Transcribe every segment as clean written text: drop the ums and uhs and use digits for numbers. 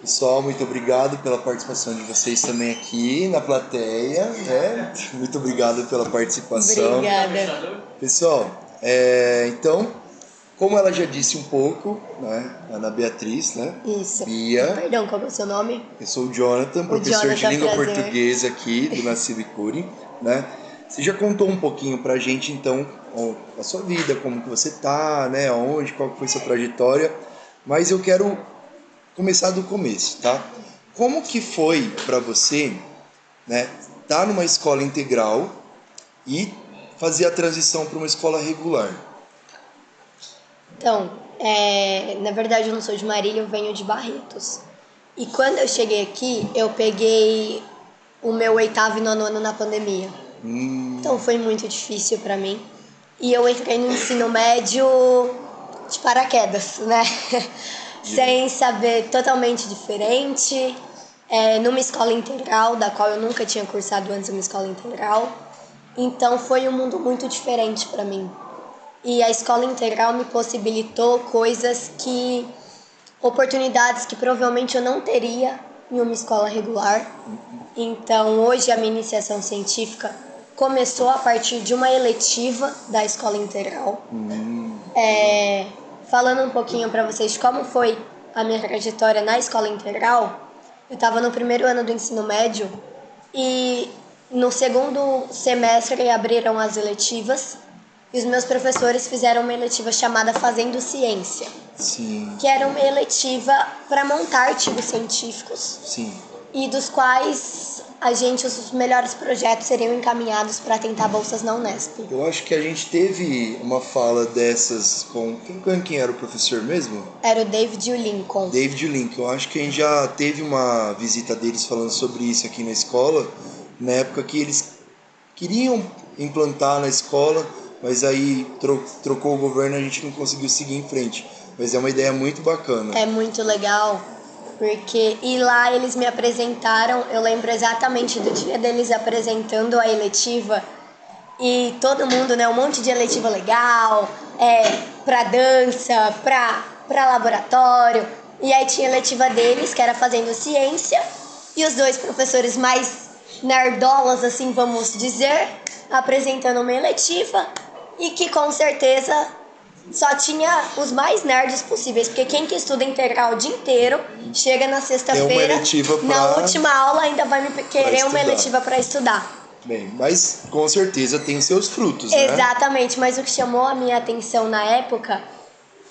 Pessoal, muito obrigado pela participação de vocês também aqui na plateia, né? Muito obrigado pela participação. Obrigada. Pessoal, então, como ela já disse um pouco, né? Ana Beatriz, né? Isso. Bia. Perdão, qual é o seu nome? Eu sou o Jonathan, professor de Jonathan, língua prazer. portuguesa aqui do Nascido e Cure, né? Você já contou um pouquinho pra gente, então, a sua vida, como que você tá, né? Onde, qual que foi sua trajetória, mas eu quero começar do começo, tá? Como que foi para você, né, estar numa escola integral e fazer a transição para uma escola regular? Então, na verdade eu não sou de Marília, eu venho de Barretos. E quando eu cheguei aqui, eu peguei o meu oitavo e nono ano na pandemia. Então foi muito difícil pra mim. E eu entrei no ensino médio de paraquedas, né? Sem saber, totalmente diferente. Numa escola integral, da qual eu nunca tinha cursado antes uma escola integral. Então foi um mundo muito diferente pra mim. E a escola integral me possibilitou oportunidades que provavelmente eu não teria em uma escola regular. Então, hoje a minha iniciação científica começou a partir de uma eletiva da escola integral. Falando um pouquinho para vocês de como foi a minha trajetória na escola integral, eu estava no primeiro ano do ensino médio e no segundo semestre abriram as eletivas e os meus professores fizeram uma eletiva chamada Fazendo Ciência. Sim. Que era uma eletiva para montar artigos científicos. Sim. E dos quais os melhores projetos seriam encaminhados para tentar bolsas na Unesp. Eu acho que a gente teve uma fala dessas com quem era o professor mesmo? Era o David e o Lincoln. David Lincoln. Eu acho que a gente já teve uma visita deles falando sobre isso aqui na escola, na época que eles queriam implantar na escola, mas aí trocou o governo e a gente não conseguiu seguir em frente. Mas é uma ideia muito bacana. É muito legal, porque e lá eles me apresentaram, eu lembro exatamente do dia deles apresentando a eletiva e todo mundo, né, um monte de eletiva legal, pra dança, pra laboratório, e aí tinha a eletiva deles, que era Fazendo Ciência, e os dois professores mais nerdolas, assim, vamos dizer, apresentando uma eletiva, e que com certeza só tinha os mais nerds possíveis, porque quem que estuda integral o dia inteiro, chega na sexta-feira, na última aula ainda vai me querer uma eletiva para estudar. Bem, mas com certeza tem seus frutos, né? Exatamente, mas o que chamou a minha atenção na época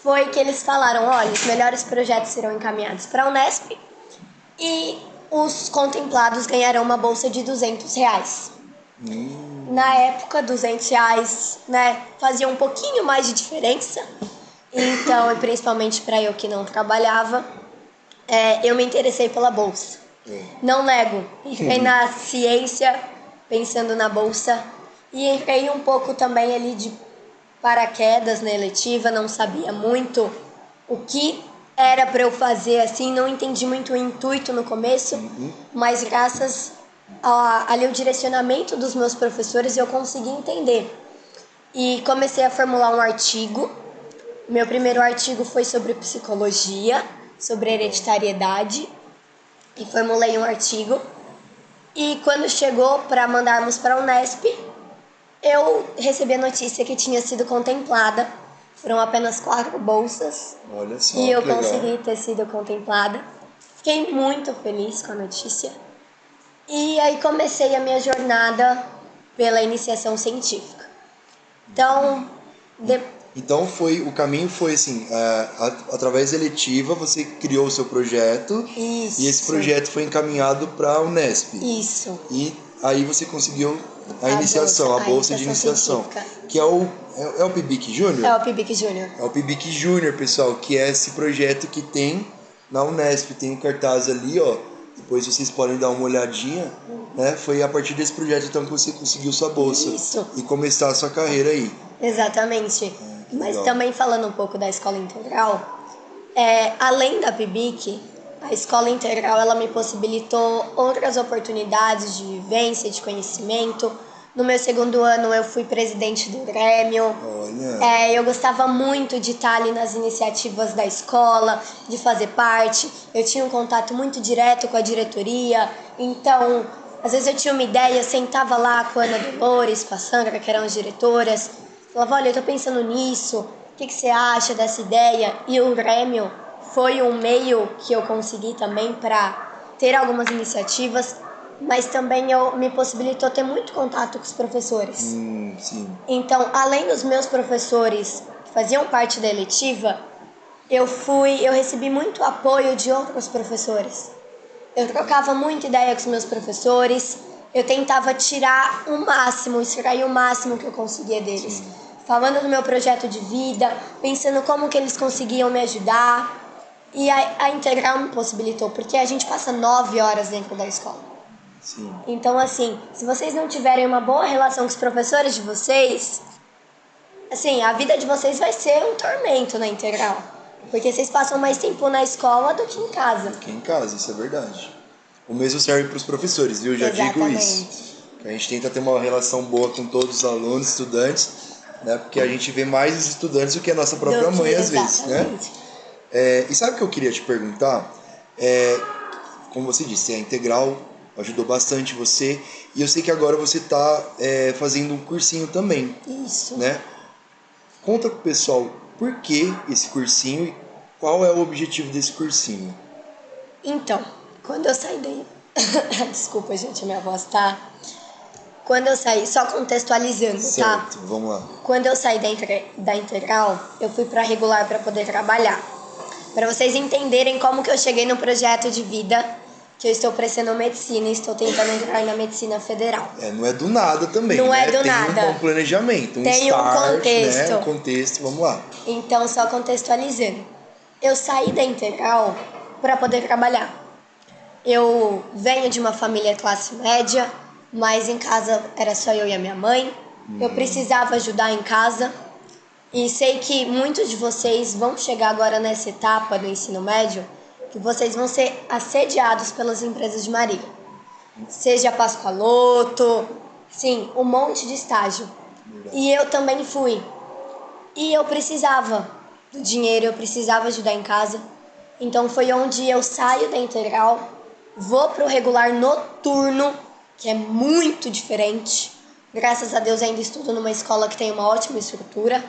foi que eles falaram, olha, os melhores projetos serão encaminhados para a Unesp e os contemplados ganharão uma bolsa de R$200. Na época, R$200, né, fazia um pouquinho mais de diferença. Então, e principalmente para eu que não trabalhava, eu me interessei pela bolsa. Não nego, entrei na ciência pensando na bolsa e entrei um pouco também ali de paraquedas na eletiva, não sabia muito o que era para eu fazer assim, não entendi muito o intuito no começo, mas graças ali o direcionamento dos meus professores eu consegui entender. E comecei a formular um artigo. Meu primeiro artigo foi sobre psicologia, sobre hereditariedade, e formulei um artigo. E quando chegou para mandarmos para a Unesp, eu recebi a notícia que tinha sido contemplada. Foram apenas 4 bolsas. Olha só, e eu legal. Consegui ter sido contemplada. Fiquei muito feliz com a notícia. E aí comecei a minha jornada pela iniciação científica. Então, Então o caminho foi assim, através da eletiva você criou o seu projeto. Isso. E esse projeto foi encaminhado para a Unesp. Isso. E aí você conseguiu a bolsa de iniciação, científica. Que é o PIBIC Júnior? É o PIBIC Júnior. É o PIBIC Júnior, pessoal, que é esse projeto que tem na Unesp, tem um cartaz ali, ó. Depois vocês podem dar uma olhadinha, né? Foi a partir desse projeto então que você conseguiu sua bolsa. Isso. E começar a sua carreira aí. Exatamente. Mas legal. Também falando um pouco da escola integral, além da PIBIC, a escola integral ela me possibilitou outras oportunidades de vivência, de conhecimento, No meu segundo ano eu fui presidente do Grêmio. Olha. Eu gostava muito de estar ali nas iniciativas da escola, de fazer parte. Eu tinha um contato muito direto com a diretoria. Então, às vezes eu tinha uma ideia, sentava lá com a Ana Dolores, com a Sandra, que eram as diretoras. Falava, olha, eu tô pensando nisso. O que você acha dessa ideia? E o Grêmio foi um meio que eu consegui também para ter algumas iniciativas, mas também me possibilitou ter muito contato com os professores. Sim. Então, além dos meus professores que faziam parte da eletiva, eu recebi muito apoio de outros professores. Eu trocava muita ideia com os meus professores, eu tentava tirar o máximo, extrair o máximo que eu conseguia deles. Sim. Falando do meu projeto de vida, pensando como que eles conseguiam me ajudar. E a Integral me possibilitou, porque a gente passa 9 horas dentro da escola. Sim. Então, assim, se vocês não tiverem uma boa relação com os professores de vocês, assim, a vida de vocês vai ser um tormento na Integral. Porque vocês passam mais tempo na escola do que em casa. Aqui em casa, isso é verdade. O mesmo serve para os professores, viu? Eu já digo isso. Que a gente tenta ter uma relação boa com todos os alunos, estudantes, né? Porque a gente vê mais os estudantes do que a nossa própria mãe, às vezes, né? E sabe o que eu queria te perguntar? Como você disse, a Integral ajudou bastante você. E eu sei que agora você está fazendo um cursinho também. Isso. Né? Conta pro pessoal por que esse cursinho e qual é o objetivo desse cursinho. Então, quando eu saí daí... Desculpa, gente, minha voz tá... Quando eu saí, só contextualizando, certo, tá? Vamos lá. Quando eu saí da Integral, eu fui pra regular para poder trabalhar. Para vocês entenderem como que eu cheguei no projeto de vida, que eu estou prestando medicina e estou tentando entrar na medicina federal. Não é do nada também, não né? É do Tem nada. Um planejamento, Tem start, um contexto. Né? Um contexto, vamos lá. Então, só contextualizando. Eu saí da Integral para poder trabalhar. Eu venho de uma família classe média, mas em casa era só eu e a minha mãe. Eu precisava ajudar em casa. E sei que muitos de vocês vão chegar agora nessa etapa do ensino médio, que vocês vão ser assediados pelas empresas de Marília. Seja Pascoaloto, sim, um monte de estágio. E eu também fui. E eu precisava do dinheiro, eu precisava ajudar em casa. Então foi onde eu saio da Integral, vou pro regular noturno, que é muito diferente. Graças a Deus ainda estudo numa escola que tem uma ótima estrutura,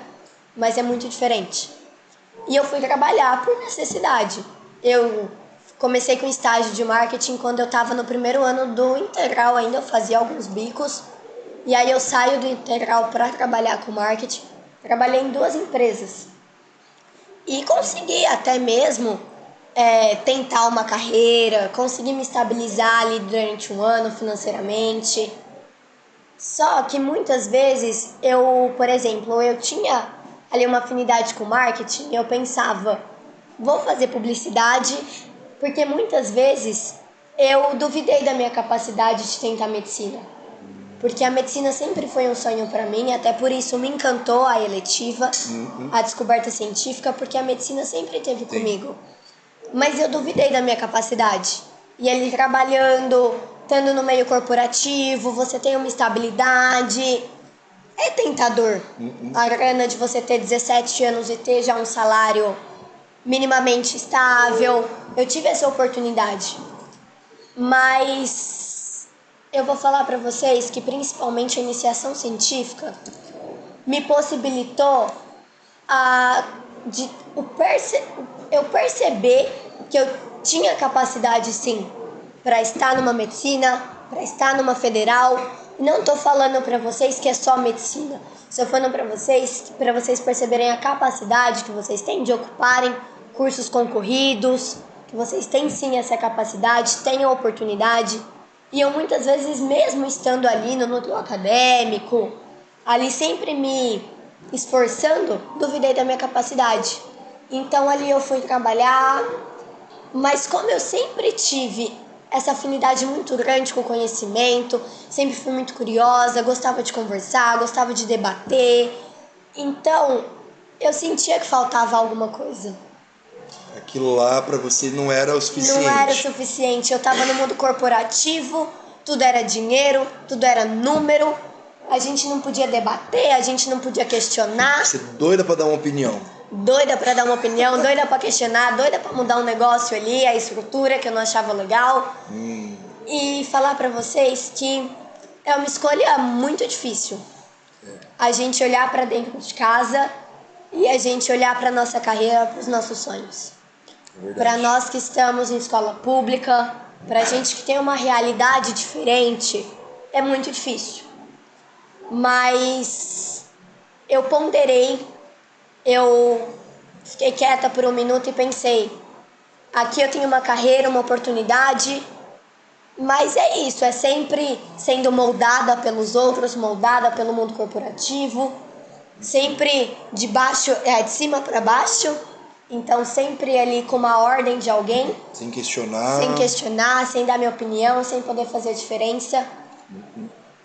mas é muito diferente. E eu fui trabalhar por necessidade. Eu comecei com estágio de marketing quando eu estava no primeiro ano do Integral ainda, eu fazia alguns bicos. E aí eu saio do Integral para trabalhar com marketing. Trabalhei em 2 empresas. E consegui até mesmo tentar uma carreira, consegui me estabilizar ali durante um ano financeiramente. Só que muitas vezes por exemplo, eu tinha ali uma afinidade com marketing e eu pensava, vou fazer publicidade, porque muitas vezes eu duvidei da minha capacidade de tentar medicina. Porque a medicina sempre foi um sonho para mim, até por isso me encantou a eletiva, a descoberta científica, porque a medicina sempre esteve comigo. Mas eu duvidei da minha capacidade. E ali trabalhando, estando no meio corporativo, você tem uma estabilidade. É tentador. A grana de você ter 17 anos e ter já um salário minimamente estável. Eu tive essa oportunidade. Mas eu vou falar para vocês que principalmente a iniciação científica me possibilitou eu perceber que eu tinha capacidade sim para estar numa medicina, para estar numa federal. Não estou falando para vocês que é só medicina. Estou falando para vocês perceberem a capacidade que vocês têm de ocuparem cursos concorridos, que vocês têm sim essa capacidade, têm a oportunidade. E eu muitas vezes, mesmo estando ali no núcleo acadêmico, ali sempre me esforçando, duvidei da minha capacidade. Então ali eu fui trabalhar, mas como eu sempre tive essa afinidade muito grande com o conhecimento, sempre fui muito curiosa, gostava de conversar, gostava de debater, então eu sentia que faltava alguma coisa. Aquilo lá para você não era o suficiente. Não era o suficiente. Eu estava no mundo corporativo, tudo era dinheiro, tudo era número. a gente não podia debater, a gente não podia questionar. Você é doida pra dar uma opinião. Doida pra dar uma opinião, doida pra questionar, doida pra mudar um negócio ali, a estrutura que eu não achava legal. E falar pra vocês que é uma escolha muito difícil. A gente olhar pra dentro de casa e a gente olhar pra nossa carreira, pros nossos sonhos. Pra nós que estamos em escola pública, pra gente que tem uma realidade diferente, é muito difícil. Mas eu ponderei, eu fiquei quieta por um minuto e pensei, aqui eu tenho uma carreira, uma oportunidade, mas é isso, é sempre sendo moldada pelos outros, moldada pelo mundo corporativo, sempre de cima para baixo, então sempre ali com uma ordem de alguém. Sem questionar. Sem questionar, sem dar minha opinião, sem poder fazer a diferença.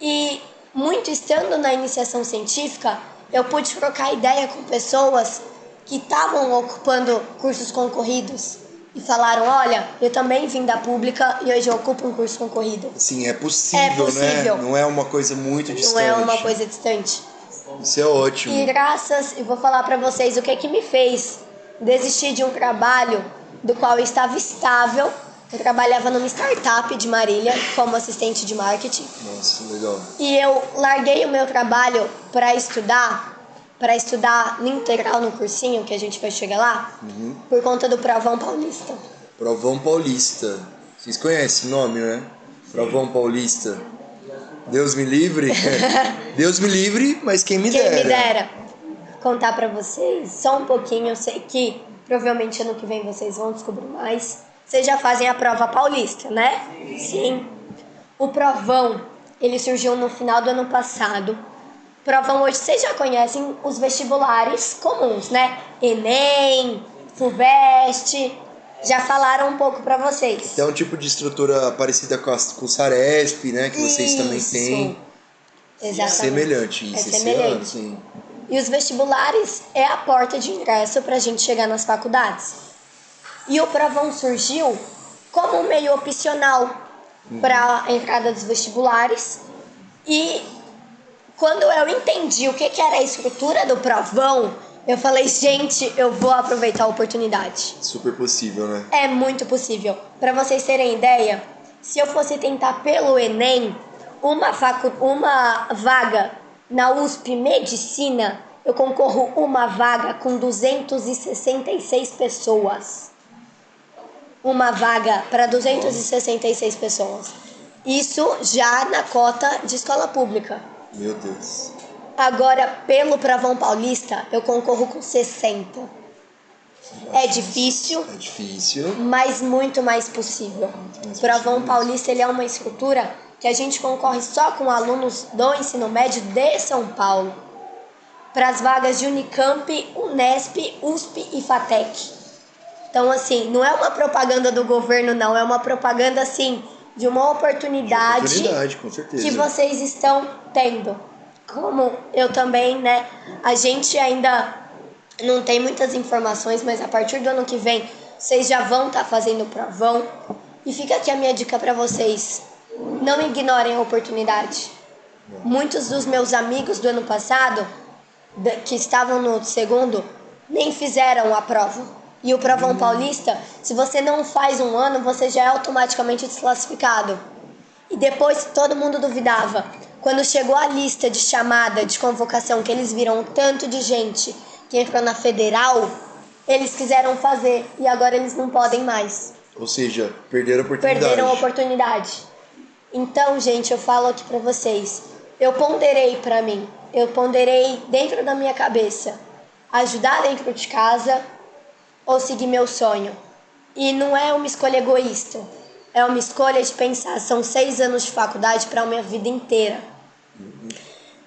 E muito estando na iniciação científica, eu pude trocar ideia com pessoas que estavam ocupando cursos concorridos e falaram, olha, eu também vim da pública e hoje eu ocupo um curso concorrido. Sim, é possível, né? Não é uma coisa muito distante. Não é uma coisa distante. Isso é ótimo. E eu vou falar pra vocês o que me fez desistir de um trabalho do qual eu estava estável. Eu trabalhava numa startup de Marília como assistente de marketing. Nossa, legal. E eu larguei o meu trabalho para estudar no integral, no cursinho, que a gente vai chegar lá, por conta do Provão Paulista. Provão Paulista. Vocês conhecem o nome, né? Provão Paulista. Deus me livre. Deus me livre, mas quem me dera. Quem me dera. Contar pra vocês só um pouquinho, eu sei que provavelmente ano que vem vocês vão descobrir mais. Vocês já fazem a prova paulista, né? Sim. O Provão, ele surgiu no final do ano passado. Provão hoje, vocês já conhecem os vestibulares comuns, né? Enem, FUVEST, já falaram um pouco pra vocês. É um tipo de estrutura parecida com o Saresp, né? Que vocês também têm. Exatamente. Semelhante isso. É semelhante. Sim. E os vestibulares é a porta de ingresso pra gente chegar nas faculdades. E o Provão surgiu como um meio opcional para a entrada dos vestibulares. E quando eu entendi o que era a estrutura do Provão, eu falei, gente, eu vou aproveitar a oportunidade. Super possível, né? É muito possível. Para vocês terem ideia, se eu fosse tentar pelo Enem, uma vaga na USP Medicina, eu concorro uma vaga com 266 pessoas. Uma vaga para 266 pessoas. Isso já na cota de escola pública. Meu Deus. Agora, pelo Provão Paulista, eu concorro com 60. É difícil. É difícil. Mas muito mais possível. O Provão Paulista, ele é uma estrutura que a gente concorre só com alunos do ensino médio de São Paulo. Para as vagas de Unicamp, Unesp, USP e FATEC. Então, assim, não é uma propaganda do governo, não. É uma propaganda, assim, de uma oportunidade com certeza. Que vocês estão tendo. Como eu também, né? A gente ainda não tem muitas informações, mas a partir do ano que vem, vocês já vão estar fazendo o Provão. E fica aqui a minha dica para vocês. Não ignorem a oportunidade. Muitos dos meus amigos do ano passado, que estavam no segundo, nem fizeram a prova. E o Provão Paulista, se você não faz um ano, você já é automaticamente desclassificado. E depois todo mundo duvidava. Quando chegou a lista de chamada, de convocação, que eles viram um tanto de gente que entrou na federal, eles quiseram fazer e agora eles não podem mais. Ou seja, perderam a oportunidade. Perderam a oportunidade. Então, gente, eu falo aqui pra vocês. Eu ponderei pra mim. Eu ponderei dentro da minha cabeça. Ajudar dentro de casa ou seguir meu sonho. E não é uma escolha egoísta. É uma escolha de pensar. São 6 anos de faculdade para a minha vida inteira.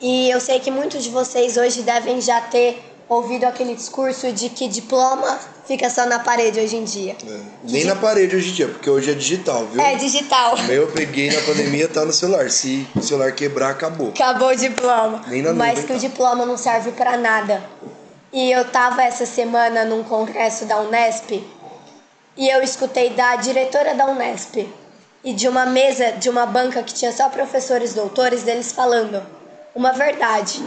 E eu sei que muitos de vocês hoje devem já ter ouvido aquele discurso de que diploma fica só na parede hoje em dia. Nem na parede hoje em dia, porque hoje é digital, viu? É digital. O meu eu peguei na pandemia, tá no celular. Se o celular quebrar, acabou. Acabou o diploma. Nem na Mas nuvem, que o diploma não serve para nada. E eu tava essa semana num congresso da Unesp e eu escutei da diretora da Unesp e de uma mesa, de uma banca que tinha só professores doutores, deles falando: uma verdade,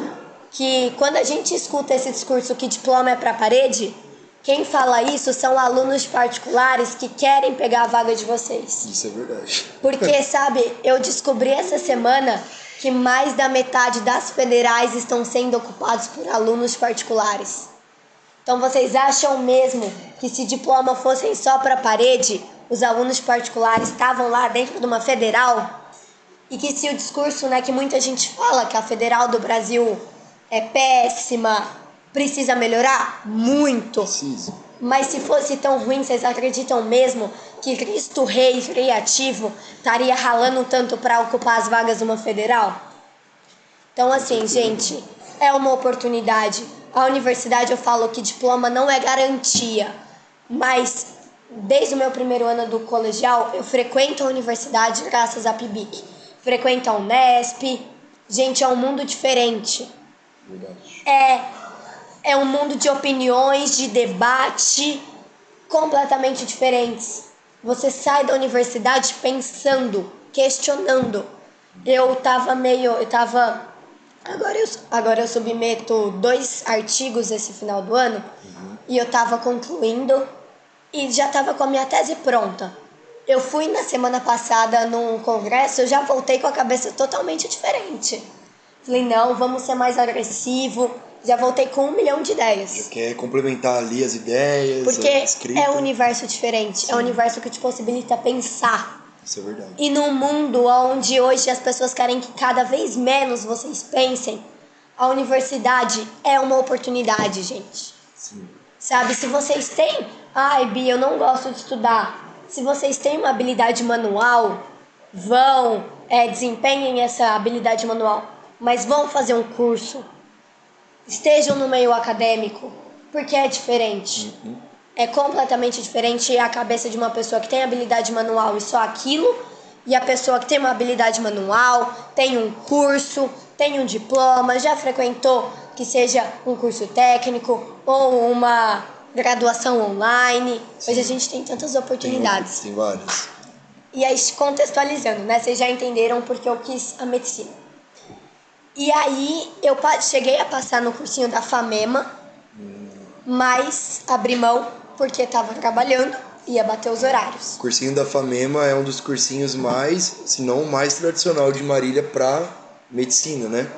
que quando a gente escuta esse discurso que diploma é para parede, quem fala isso são alunos particulares que querem pegar a vaga de vocês. Isso é verdade. Porque, sabe, eu descobri essa semana que mais da metade das federais estão sendo ocupados por alunos particulares. Então, vocês acham mesmo que se diploma fossem só para parede, os alunos particulares estavam lá dentro de uma federal? E que se o discurso, né, que muita gente fala que a federal do Brasil é péssima, precisa melhorar? Muito. Precisa. Mas se fosse tão ruim, vocês acreditam mesmo que Cristo Rei criativo estaria ralando tanto para ocupar as vagas de uma federal? Então, assim, gente, é uma oportunidade. A universidade, eu falo que diploma não é garantia, mas desde o meu primeiro ano do colegial, eu frequento a universidade graças à PIBIC. Frequento a Unesp. Gente, é um mundo diferente. Verdade. É um mundo de opiniões, de debate completamente diferentes. Você sai da universidade pensando, questionando. Agora eu submeto 2 artigos esse final do ano e eu tava concluindo e já tava com a minha tese pronta. Eu fui na semana passada num congresso, eu já voltei com a cabeça totalmente diferente. Falei, não, vamos ser mais agressivo. Já voltei com 1 milhão de ideias. Já quer complementar ali as ideias, Porque a escrita. é um universo diferente. Sim. É um universo que te possibilita pensar. Isso é verdade. E num mundo onde hoje as pessoas querem que cada vez menos vocês pensem, a universidade é uma oportunidade, gente. Sim. Sabe, se vocês têm... Ai, Bia, eu não gosto de estudar. Se vocês têm uma habilidade manual, desempenhem essa habilidade manual. Mas vão fazer um curso. Estejam no meio acadêmico, porque é diferente. É completamente diferente a cabeça de uma pessoa que tem habilidade manual e só aquilo, e a pessoa que tem uma habilidade manual, tem um curso, tem um diploma, já frequentou que seja um curso técnico ou uma graduação online. Sim. Hoje a gente tem tantas oportunidades. Tem várias. E aí, contextualizando, né? Vocês já entenderam porque eu quis a medicina. E aí, eu cheguei a passar no cursinho da FAMEMA, mas abri mão porque estava trabalhando, ia bater os horários. O cursinho da FAMEMA é um dos cursinhos mais, se não o mais tradicional de Marília para medicina, né?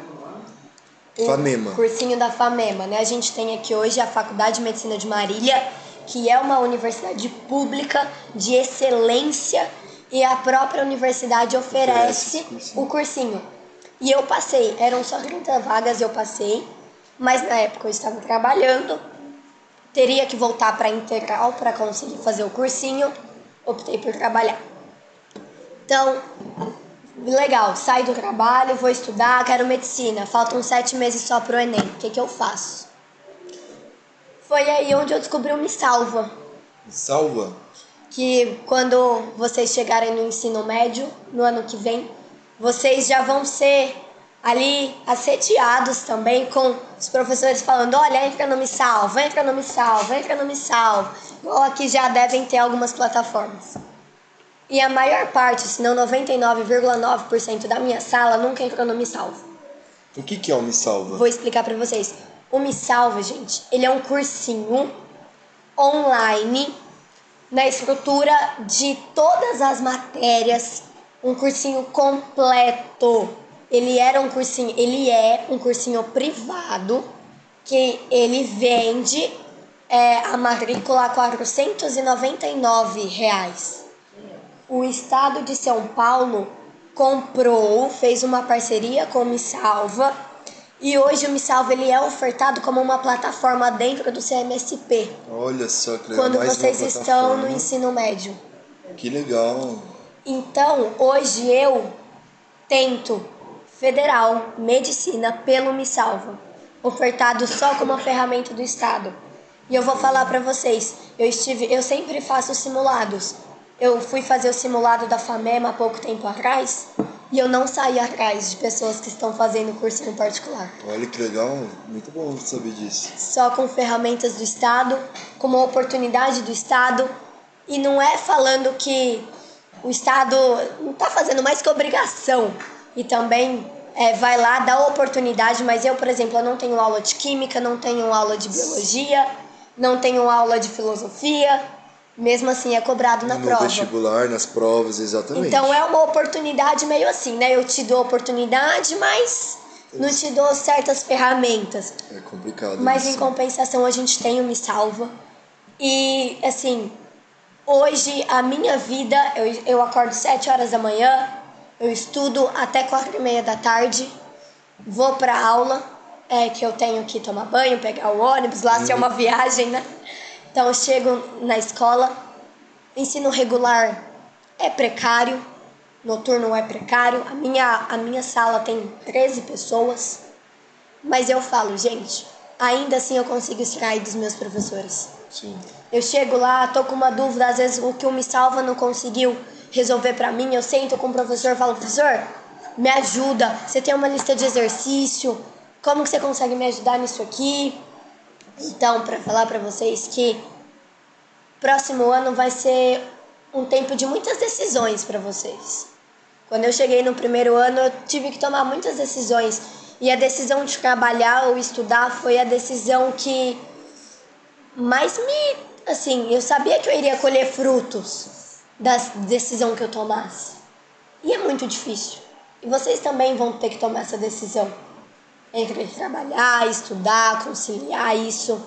FAMEMA. O cursinho da FAMEMA, né? A gente tem aqui hoje a Faculdade de Medicina de Marília, que é uma universidade pública de excelência, e a própria universidade oferece o cursinho. E eu passei, eram só 30 vagas, eu passei, mas na época eu estava trabalhando, teria que voltar para integral para conseguir fazer o cursinho, optei por trabalhar. Então, legal, saio do trabalho, vou estudar, quero medicina, faltam 7 meses só pro Enem, o que eu faço? Foi aí onde eu descobri o Me Salva. Me Salva? Que quando vocês chegarem no ensino médio, no ano que vem, vocês já vão ser ali assediados também com os professores falando, olha, entra no Me Salva, entra no Me Salva, entra no Me Salva. Igual aqui já devem ter algumas plataformas. E a maior parte, se não 99,9% da minha sala nunca entrou no Me Salva. O que é o Me Salva? Vou explicar pra vocês. O Me Salva, gente, ele é um cursinho online na estrutura de todas as matérias, um cursinho completo. Ele é um cursinho privado que ele vende a matrícula a R$499. O estado de São Paulo fez uma parceria com o Me Salva, e hoje o Me Salva ele é ofertado como uma plataforma dentro do CMSP. Olha só que legal. Quando vocês estão no ensino médio. Que legal. Então, hoje eu tento federal medicina pelo Me Salva, ofertado só como uma ferramenta do estado. E eu vou falar para vocês, eu sempre faço simulados. Eu fui fazer o simulado da FAMEMA há pouco tempo atrás e eu não saí atrás de pessoas que estão fazendo cursinho particular. Olha que legal, muito bom saber disso. Só com ferramentas do estado, com uma oportunidade do estado, e não é falando que o estado não está fazendo mais que obrigação. E também vai lá, dá oportunidade, mas eu, por exemplo, eu não tenho aula de química, não tenho aula de biologia, não tenho aula de filosofia, mesmo assim é cobrado na prova. No vestibular, nas provas, exatamente. Então é uma oportunidade meio assim, né? Eu te dou oportunidade, mas não te dou certas ferramentas. É complicado. Mas isso. Em compensação a gente tem o Me Salva. E assim, hoje a minha vida, eu acordo 7 horas da manhã, eu estudo até 4:30 da tarde, vou pra aula, que eu tenho que tomar banho, pegar o ônibus, lá se é uma viagem, né? Então eu chego na escola, ensino regular é precário, noturno é precário, a minha sala tem 13 pessoas, mas eu falo, gente, ainda assim eu consigo extrair dos meus professores. Sim. Eu chego lá, tô com uma dúvida, às vezes o que o Me Salva não conseguiu resolver pra mim, eu sento com o professor e falo, professor, me ajuda, você tem uma lista de exercício, como que você consegue me ajudar nisso aqui? Então, pra falar pra vocês que próximo ano vai ser um tempo de muitas decisões pra vocês. Quando eu cheguei no primeiro ano, eu tive que tomar muitas decisões, e a decisão de trabalhar ou estudar foi a decisão que mais eu sabia que eu iria colher frutos da decisão que eu tomasse. E é muito difícil. E vocês também vão ter que tomar essa decisão. Entre trabalhar, estudar, conciliar isso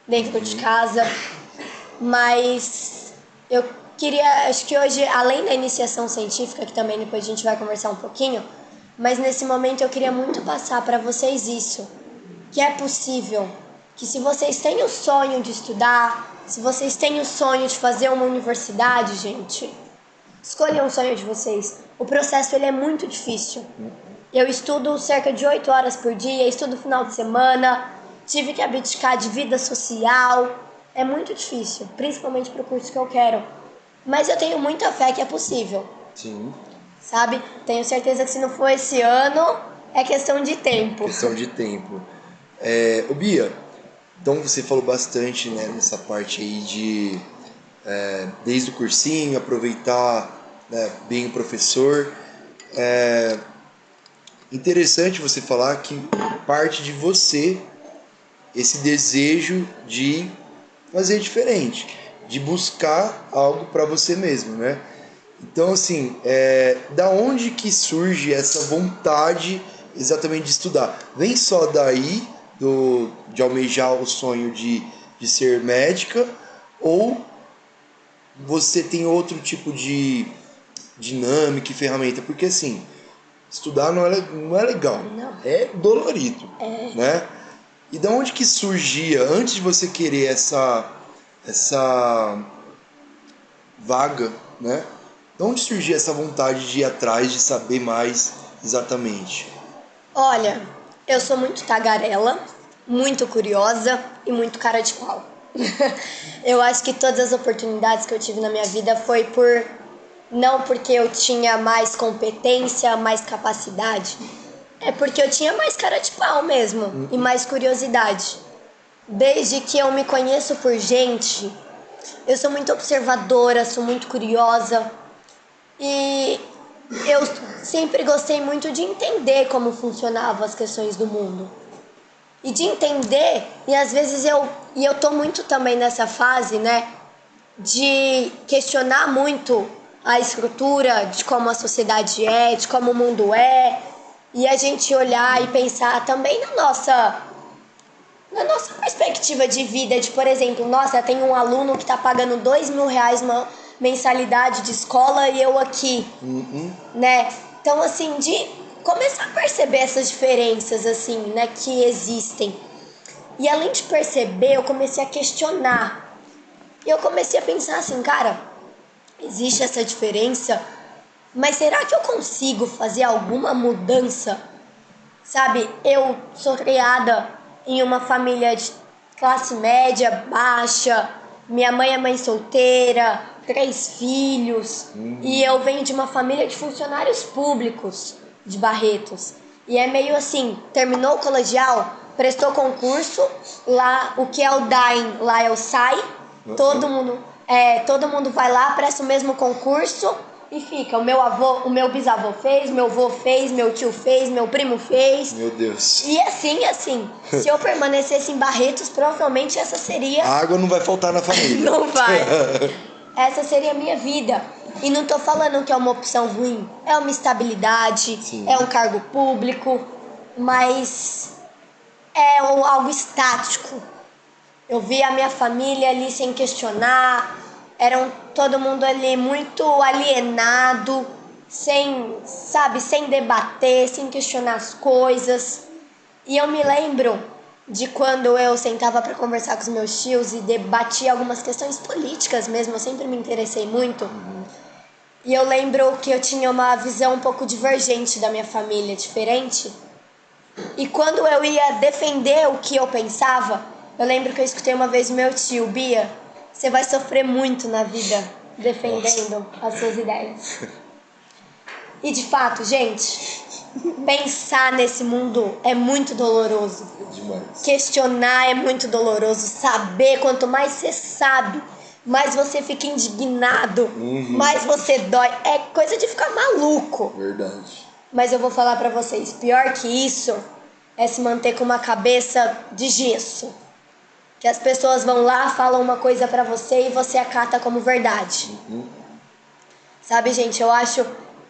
dentro de casa. Mas eu queria, acho que hoje, além da iniciação científica, que também depois a gente vai conversar um pouquinho, mas nesse momento eu queria muito passar para vocês isso, que é possível, que se vocês têm o sonho de estudar, se vocês têm o sonho de fazer uma universidade, gente, escolham o sonho de vocês. O processo ele é muito difícil. Eu estudo cerca de 8 horas por dia, estudo final de semana, tive que abdicar de vida social. É muito difícil, principalmente para o curso que eu quero. Mas eu tenho muita fé que é possível. Sim. Sabe? Tenho certeza que se não for esse ano, é questão de tempo. Questão de tempo. Ô Bia, então você falou bastante, né, nessa parte aí de desde o cursinho, aproveitar, né, bem o professor. Interessante você falar que parte de você esse desejo de fazer diferente, de buscar algo para você mesmo, né? Então, assim, da onde que surge essa vontade exatamente de estudar? Vem só daí, de almejar o sonho de ser médica, ou você tem outro tipo de dinâmica e ferramenta? Porque, assim, estudar não é legal, Não. é dolorido, né? E da onde que surgia, antes de você querer essa vaga, né? De onde surgia essa vontade de ir atrás, de saber mais exatamente? Olha, eu sou muito tagarela, muito curiosa e muito cara de pau. Eu acho que todas as oportunidades que eu tive na minha vida foi não porque eu tinha mais competência, mais capacidade, é porque eu tinha mais cara de pau mesmo e mais curiosidade. Desde que eu me conheço por gente, eu sou muito observadora, sou muito curiosa e eu sempre gostei muito de entender como funcionavam as questões do mundo. E de entender, e às vezes eu tô muito também nessa fase, né, de questionar muito a estrutura de como a sociedade é, de como o mundo é, e a gente olhar e pensar também na nossa perspectiva de vida, de, por exemplo, nossa, tem um aluno que está pagando R$2.000 uma mensalidade de escola e eu aqui, né? Então, assim, de começar a perceber essas diferenças, assim, né, que existem. E além de perceber, eu comecei a questionar. E eu comecei a pensar assim, cara, existe essa diferença, mas será que eu consigo fazer alguma mudança? Sabe, eu sou criada em uma família de classe média, baixa, minha mãe é mãe solteira, 3 filhos, e eu venho de uma família de funcionários públicos de Barretos. E é meio assim, terminou o colegial, prestou concurso, lá o que é o DAIM, lá é o SAI, todo mundo vai lá, presta o mesmo concurso e fica. O meu bisavô fez, meu avô fez, meu tio fez, meu primo fez. Meu Deus. E assim, se eu permanecesse em Barretos, provavelmente essa seria... A água não vai faltar na família. Não vai. Essa seria a minha vida. E não tô falando que é uma opção ruim. É uma estabilidade, Sim. é um cargo público, mas é algo estático. Eu vi a minha família ali sem questionar, todo mundo ali muito alienado, sem debater, sem questionar as coisas. E eu me lembro de quando eu sentava para conversar com os meus tios e debatia algumas questões políticas mesmo, eu sempre me interessei muito. E eu lembro que eu tinha uma visão um pouco divergente da minha família, diferente. E quando eu ia defender o que eu pensava, eu lembro que eu escutei uma vez o meu tio: Bia, você vai sofrer muito na vida defendendo as suas ideias. E de fato, gente, pensar nesse mundo é muito doloroso. Demais. Questionar é muito doloroso. Saber, quanto mais você sabe, mais você fica indignado, mais você dói. É coisa de ficar maluco. Verdade. Mas eu vou falar pra vocês, pior que isso é se manter com uma cabeça de gesso. Que as pessoas vão lá, falam uma coisa pra você e você acata como verdade. Sabe, gente, eu acho,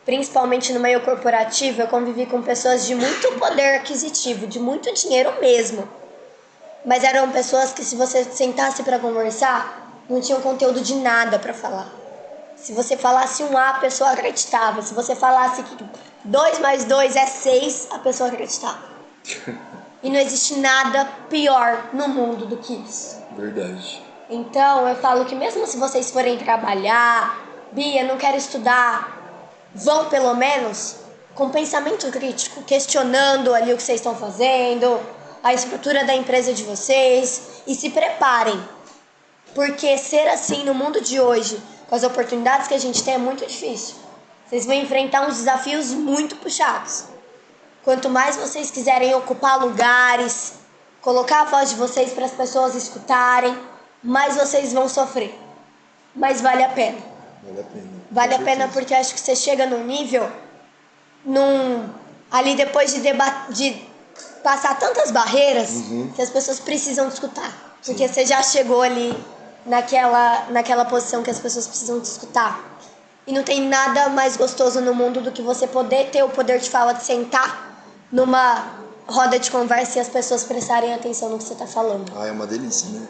principalmente no meio corporativo, eu convivi com pessoas de muito poder aquisitivo, de muito dinheiro mesmo. Mas eram pessoas que, se você sentasse pra conversar, não tinham conteúdo de nada pra falar. Se você falasse um A, a pessoa acreditava. Se você falasse que 2 mais 2 é 6, a pessoa acreditava. E não existe nada pior no mundo do que isso. Verdade. Então, eu falo que mesmo se vocês forem trabalhar, Bia, não quero estudar, vão pelo menos com pensamento crítico, questionando ali o que vocês estão fazendo, a estrutura da empresa de vocês, e se preparem. Porque ser assim no mundo de hoje, com as oportunidades que a gente tem, é muito difícil. Vocês vão enfrentar uns desafios muito puxados. Quanto mais vocês quiserem ocupar lugares, colocar a voz de vocês para as pessoas escutarem, mais vocês vão sofrer. Mas vale a pena. Vale a pena. Vale a pena porque acho que você chega num nível, ali depois de passar tantas barreiras, que as pessoas precisam te escutar. Porque você já chegou ali naquela posição que as pessoas precisam te escutar. E não tem nada mais gostoso no mundo do que você poder ter o poder de fala, de sentar numa roda de conversa e as pessoas prestarem atenção no que você está falando. Ah, é uma delícia, né?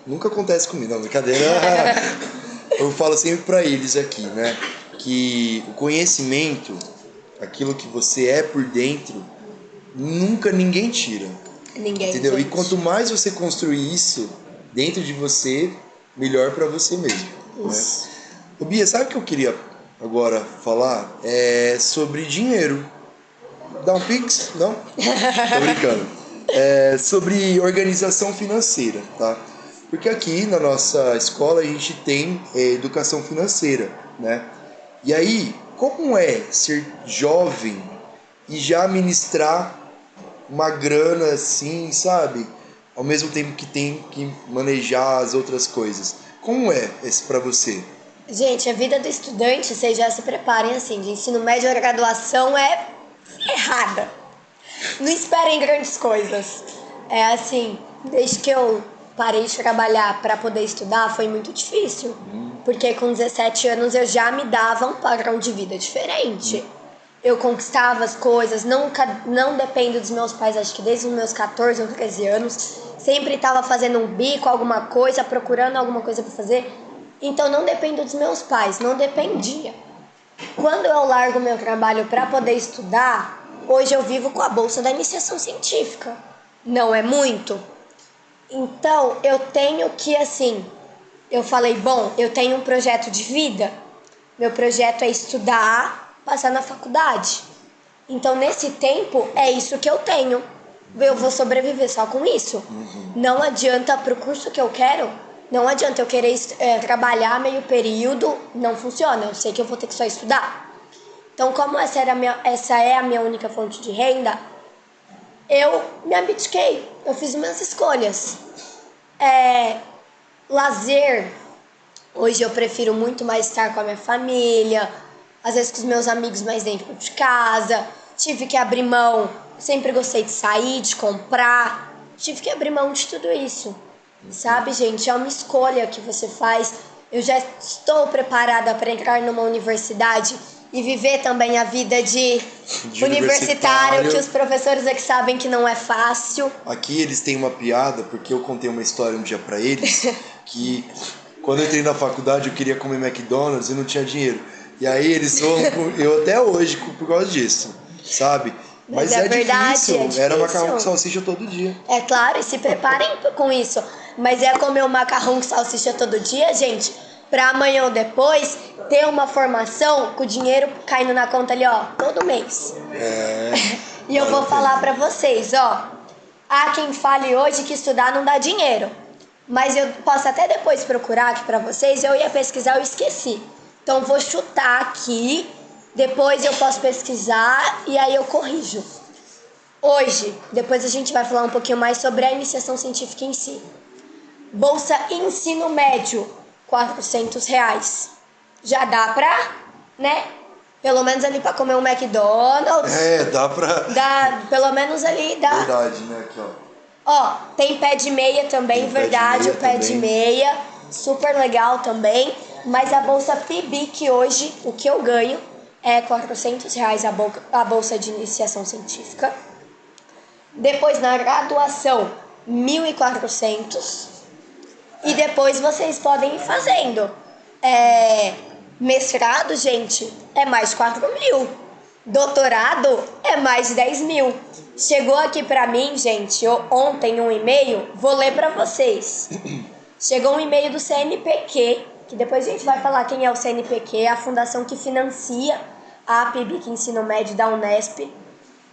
Nunca acontece comigo, não, brincadeira. Eu falo sempre pra eles aqui, né? Que o conhecimento, aquilo que você é por dentro, nunca ninguém tira. Ninguém, entendeu? gente. E quanto mais você construir isso dentro de você, melhor pra você mesmo. Isso. Né? Ô, Bia, sabe o que eu queria agora falar? É sobre dinheiro. Dá um pix? Não? Tô brincando. É sobre organização financeira, tá? Porque aqui na nossa escola a gente tem educação financeira, né? E aí, como é ser jovem e já administrar uma grana assim, sabe? Ao mesmo tempo que tem que manejar as outras coisas. Como é esse pra você? Gente, a vida do estudante, vocês já se preparem assim, de ensino médio ou graduação é errada. Não esperem grandes coisas. É assim, desde que eu parei de trabalhar para poder estudar foi muito difícil. Porque com 17 anos eu já me dava um padrão de vida diferente. Eu conquistava as coisas, não dependo dos meus pais, acho que desde os meus 14 ou 13 anos. Sempre estava fazendo um bico, alguma coisa, procurando alguma coisa para fazer. Então não dependo dos meus pais, não dependia. Quando eu largo meu trabalho para poder estudar, hoje eu vivo com a bolsa da iniciação científica. Não é muito? Então eu tenho que, assim, eu falei, bom, eu tenho um projeto de vida. Meu projeto é estudar, passar na faculdade. Então nesse tempo é isso que eu tenho. Eu vou sobreviver só com isso. Não adianta pro curso que eu quero. Não adianta eu querer trabalhar meio período, não funciona, eu sei que eu vou ter que só estudar. Então, como essa é a minha única fonte de renda, eu me abdiquei, eu fiz minhas escolhas. Lazer, hoje eu prefiro muito mais estar com a minha família, às vezes com os meus amigos mais dentro de casa, tive que abrir mão, sempre gostei de sair, de comprar, tive que abrir mão de tudo isso, sabe, gente? É uma escolha que você faz. Eu já estou preparada para entrar numa universidade e viver também a vida de universitário, que os professores é que sabem que não é fácil. Aqui eles têm uma piada, porque eu contei uma história um dia pra eles, que quando eu entrei na faculdade eu queria comer McDonald's e não tinha dinheiro. E aí eles vão, eu até hoje, por causa disso, sabe? Mas é verdade, difícil. é difícil. Era macarrão com salsicha todo dia. É claro, e se preparem com isso. Mas é comer um macarrão com salsicha todo dia, gente, pra amanhã ou depois ter uma formação com o dinheiro caindo na conta ali, ó, todo mês. E eu vou falar pra vocês, ó. Há quem fale hoje que estudar não dá dinheiro. Mas eu posso até depois procurar aqui pra vocês. Eu ia pesquisar, eu esqueci. Então vou chutar aqui. Depois eu posso pesquisar e aí eu corrijo. Hoje, depois a gente vai falar um pouquinho mais sobre a iniciação científica em si. Bolsa ensino médio, R$400. Já dá pra, né? Pelo menos ali pra comer um McDonald's. Dá pra... Dá, pelo menos ali dá. Verdade, né? Aqui, ó. Ó, tem pé de meia também, Tem verdade, o pé de também. meia. Super legal também. Mas a bolsa PIBIC hoje, o que eu ganho é R$400 a bolsa de iniciação científica. Depois na graduação, 1.400. E depois vocês podem ir fazendo. Mestrado, gente, é mais 4.000. Doutorado é mais 10.000. Chegou aqui pra mim, gente, ontem um e-mail, vou ler pra vocês. Chegou um e-mail do CNPq, que depois a gente vai falar quem é o CNPq, a fundação que financia a PIBIC Ensino Médio da Unesp.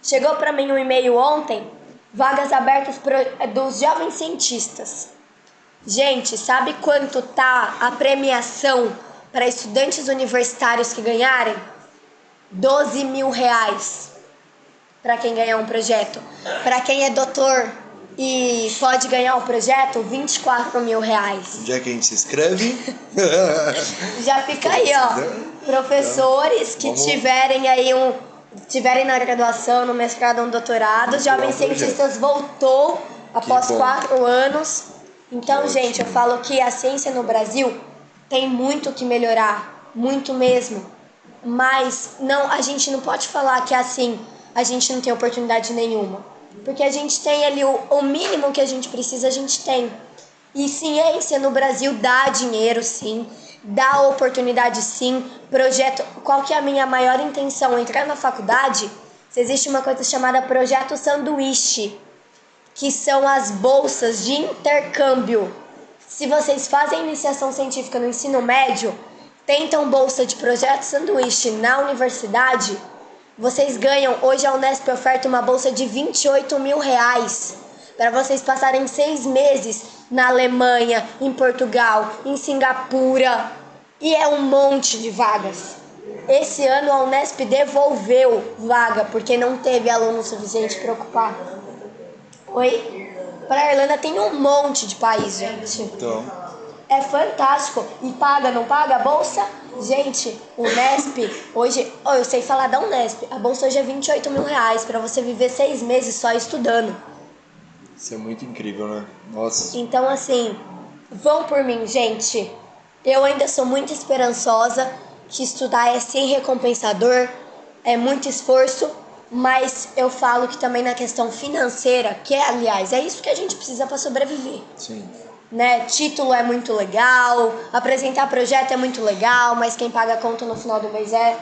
Chegou pra mim um e-mail ontem, vagas abertas dos jovens cientistas. Gente, sabe quanto tá a premiação para estudantes universitários que ganharem? R$12.000 para quem ganhar um projeto. Para quem é doutor e pode ganhar o projeto, R$24.000. Onde é que a gente se inscreve? Já fica aí, ó. Professores que tiverem aí tiverem na graduação, no mestrado ou no doutorado, jovens cientistas voltou após 4 anos. Então, gente, eu falo que a ciência no Brasil tem muito que melhorar, muito mesmo. Mas não, a gente não pode falar que assim, a gente não tem oportunidade nenhuma. Porque a gente tem ali o mínimo que a gente precisa, a gente tem. E ciência no Brasil dá dinheiro, sim. Dá oportunidade, sim. Projeto. Qual que é a minha maior intenção? Entrar na faculdade, existe uma coisa chamada Projeto Sanduíche, que são as bolsas de intercâmbio. Se vocês fazem iniciação científica no ensino médio, tentam bolsa de Projeto Sanduíche na universidade, vocês ganham, hoje a Unesp oferta uma bolsa de R$28.000 para vocês passarem 6 meses na Alemanha, em Portugal, em Singapura, e é um monte de vagas. Esse ano a Unesp devolveu vaga porque não teve aluno suficiente para ocupar. Oi? Para a Irlanda tem um monte de país, gente. Então, É fantástico. E paga, não paga a bolsa? Gente, Unesp, hoje, eu sei falar da Unesp, a bolsa hoje é R$28.000 para você viver 6 meses só estudando. isso é muito incrível, né? Nossa. Então, assim, vão por mim, gente. Eu ainda sou muito esperançosa que estudar é sim recompensador, é muito esforço, mas eu falo que também na questão financeira, que é, aliás, é isso que a gente precisa para sobreviver. Sim. Né? Título é muito legal, apresentar projeto é muito legal, mas quem paga a conta no final do mês é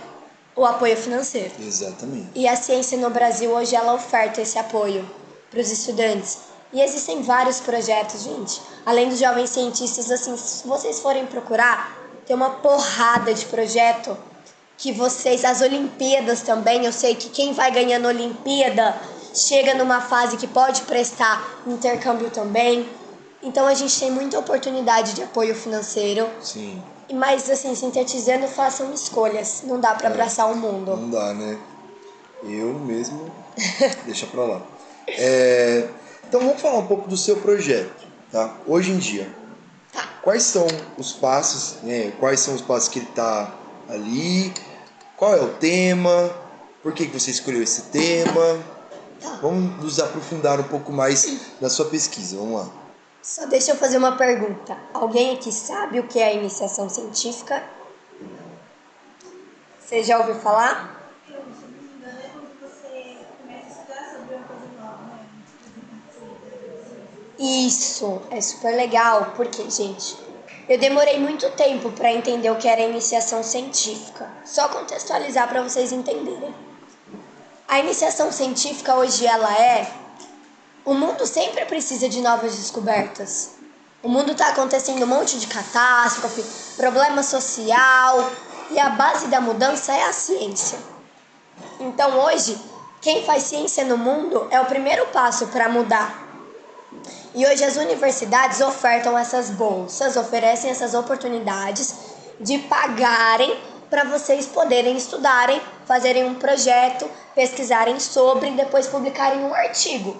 o apoio financeiro. Exatamente. E a ciência no Brasil hoje ela oferta esse apoio para os estudantes. E existem vários projetos, gente. Além dos jovens cientistas, assim, se vocês forem procurar, tem uma porrada de projeto que vocês, as Olimpíadas também, eu sei que quem vai ganhando a Olimpíada chega numa fase que pode prestar intercâmbio também. Então a gente tem muita oportunidade de apoio financeiro. Sim. Mas assim, sintetizando, façam escolhas. Não dá pra abraçar o mundo. Não dá, né? Eu mesmo... Deixa pra lá. Então vamos falar um pouco do seu projeto, tá? Hoje em dia, quais são os passos, né? Quais são os passos que ele tá ali? Qual é o tema? Por que você escolheu esse tema? Tá. Vamos nos aprofundar um pouco mais na sua pesquisa. Vamos lá. Só deixa eu fazer uma pergunta. Alguém aqui sabe o que é iniciação científica? Você já ouviu falar? Eu, se não me engano, é quando você começa a estudar sobre uma coisa nova, né? Isso, é super legal, porque, gente, eu demorei muito tempo para entender o que era iniciação científica. Só contextualizar para vocês entenderem. A iniciação científica hoje o mundo sempre precisa de novas descobertas. O mundo está acontecendo um monte de catástrofe, problema social, e a base da mudança é a ciência. Então hoje, quem faz ciência no mundo é o primeiro passo para mudar. E hoje as universidades ofertam essas bolsas, oferecem essas oportunidades de pagarem para vocês poderem estudarem, fazerem um projeto, pesquisarem sobre e depois publicarem um artigo.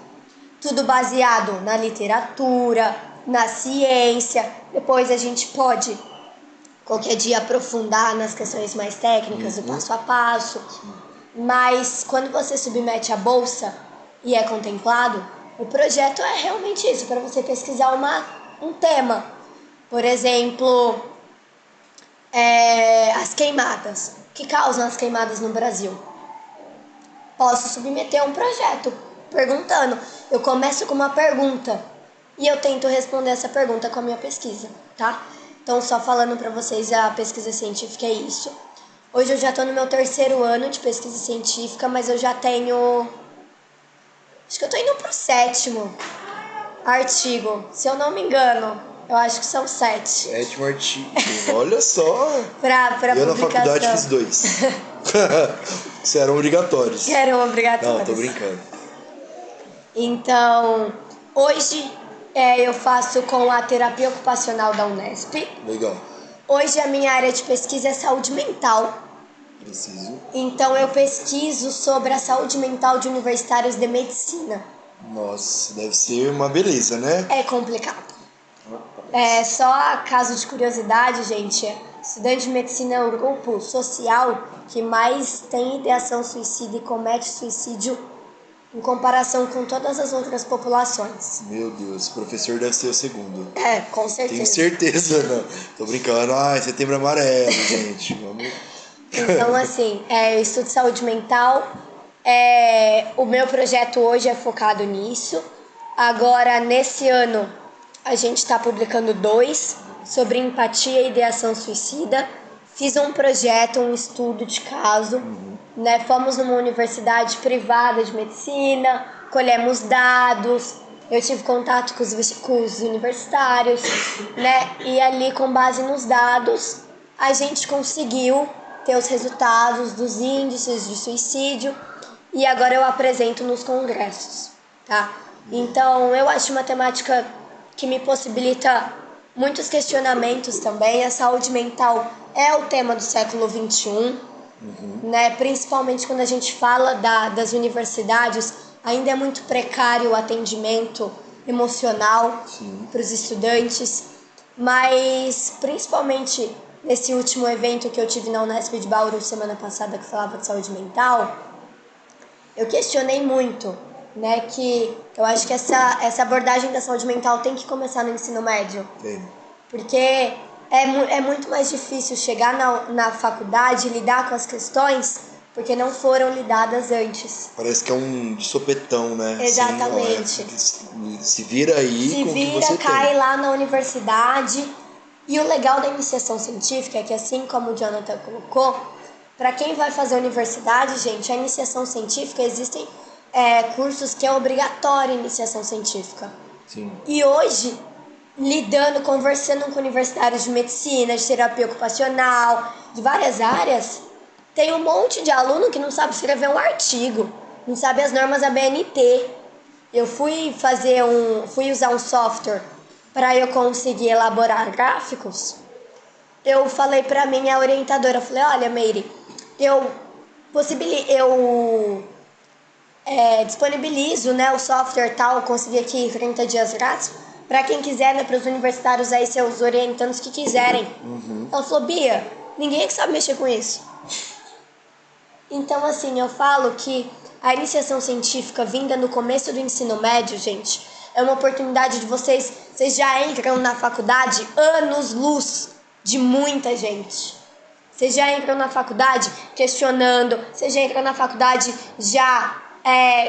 Tudo baseado na literatura, na ciência. Depois a gente pode qualquer dia aprofundar nas questões mais técnicas, do passo a passo. Mas quando você submete a bolsa e é contemplado, o projeto é realmente isso, para você pesquisar um tema. Por exemplo, as queimadas. O que causam as queimadas no Brasil? Posso submeter um projeto perguntando. Eu começo com uma pergunta e eu tento responder essa pergunta com a minha pesquisa, tá? Então, só falando para vocês, a pesquisa científica é isso. Hoje eu já estou no meu 3º ano de pesquisa científica, mas eu já tenho... Acho que eu estou indo para o 7º artigo, se eu não me engano. Eu acho que são 7. 7º artigo, olha só. Pra eu publicação. Na faculdade fiz 2. Que eram obrigatórios. Que eram obrigatórios. Não, tô brincando. Então, hoje eu faço com a terapia ocupacional da Unesp. Legal. Hoje a minha área de pesquisa é saúde mental. Preciso. Então eu pesquiso sobre a saúde mental de universitários de medicina. Nossa, deve ser uma beleza, né? É complicado. Só a caso de curiosidade, gente, estudante de medicina é o grupo social que mais tem ideação suicida e comete suicídio em comparação com todas as outras populações. Meu Deus, o professor deve ser o segundo. Com certeza. Tenho certeza, não. Tô brincando. Setembro amarelo, gente. Vamos... Então, assim, eu estudo saúde mental. O meu projeto hoje é focado nisso. Agora, nesse ano, a gente está publicando 2 sobre empatia e ideação suicida. Fiz um projeto, um estudo de caso. Né? Fomos numa universidade privada de medicina, colhemos dados. Eu tive contato com os universitários, né? E ali, com base nos dados, a gente conseguiu ter os resultados dos índices de suicídio e agora eu apresento nos congressos, tá? Então, eu acho uma temática que me possibilita muitos questionamentos também. A saúde mental é o tema do século XXI, né? Principalmente quando a gente fala das universidades, ainda é muito precário o atendimento emocional para os estudantes, mas principalmente nesse último evento que eu tive na Unesp de Bauru semana passada, que falava de saúde mental, eu questionei muito, né, que eu acho que essa abordagem da saúde mental tem que começar no ensino médio. Tem. Porque é muito mais difícil chegar na faculdade e lidar com as questões porque não foram lidadas antes. Parece que é um de sopetão, né? Exatamente. Se vira aí se com o que vira, você cai tem. lá na universidade. E o legal da iniciação científica é que, assim como o Jonathan colocou, para quem vai fazer universidade, gente, a iniciação científica, existem cursos que é obrigatório a iniciação científica. Sim. E hoje, conversando com universitários de medicina, de terapia ocupacional, de várias áreas, tem um monte de aluno que não sabe escrever um artigo, não sabe as normas da BNT. Eu fui usar um software para eu conseguir elaborar gráficos. Eu falei para minha orientadora, eu falei, olha, Meire, eu disponibilizo, né, o software tal, eu consegui aqui 30 dias grátis, para quem quiser, né, para os universitários aí, seus orientandos que quiserem. Ela falou, Bia, ninguém é que sabe mexer com isso. Então, assim, eu falo que a iniciação científica vinda no começo do ensino médio, gente, é uma oportunidade de vocês já entram na faculdade anos-luz de muita gente. Vocês já entram na faculdade questionando, vocês já entram na faculdade já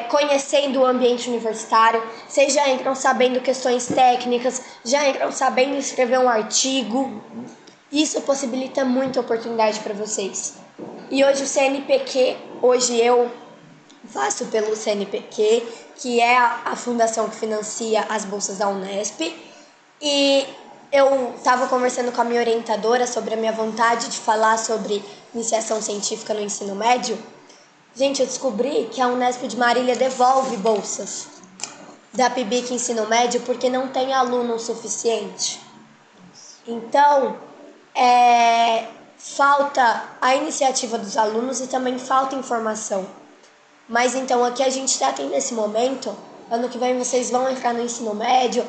conhecendo o ambiente universitário, vocês já entram sabendo questões técnicas, já entram sabendo escrever um artigo. Isso possibilita muita oportunidade para vocês. E hoje o CNPq, hoje eu faço pelo CNPq, que é a fundação que financia as bolsas da Unesp. E eu estava conversando com a minha orientadora sobre a minha vontade de falar sobre iniciação científica no ensino médio. Gente, eu descobri que a Unesp de Marília devolve bolsas da PIBIC Ensino Médio porque não tem aluno o suficiente. Então, falta a iniciativa dos alunos e também falta informação. Mas então, aqui a gente está tendo esse momento. Ano que vem vocês vão entrar no ensino médio.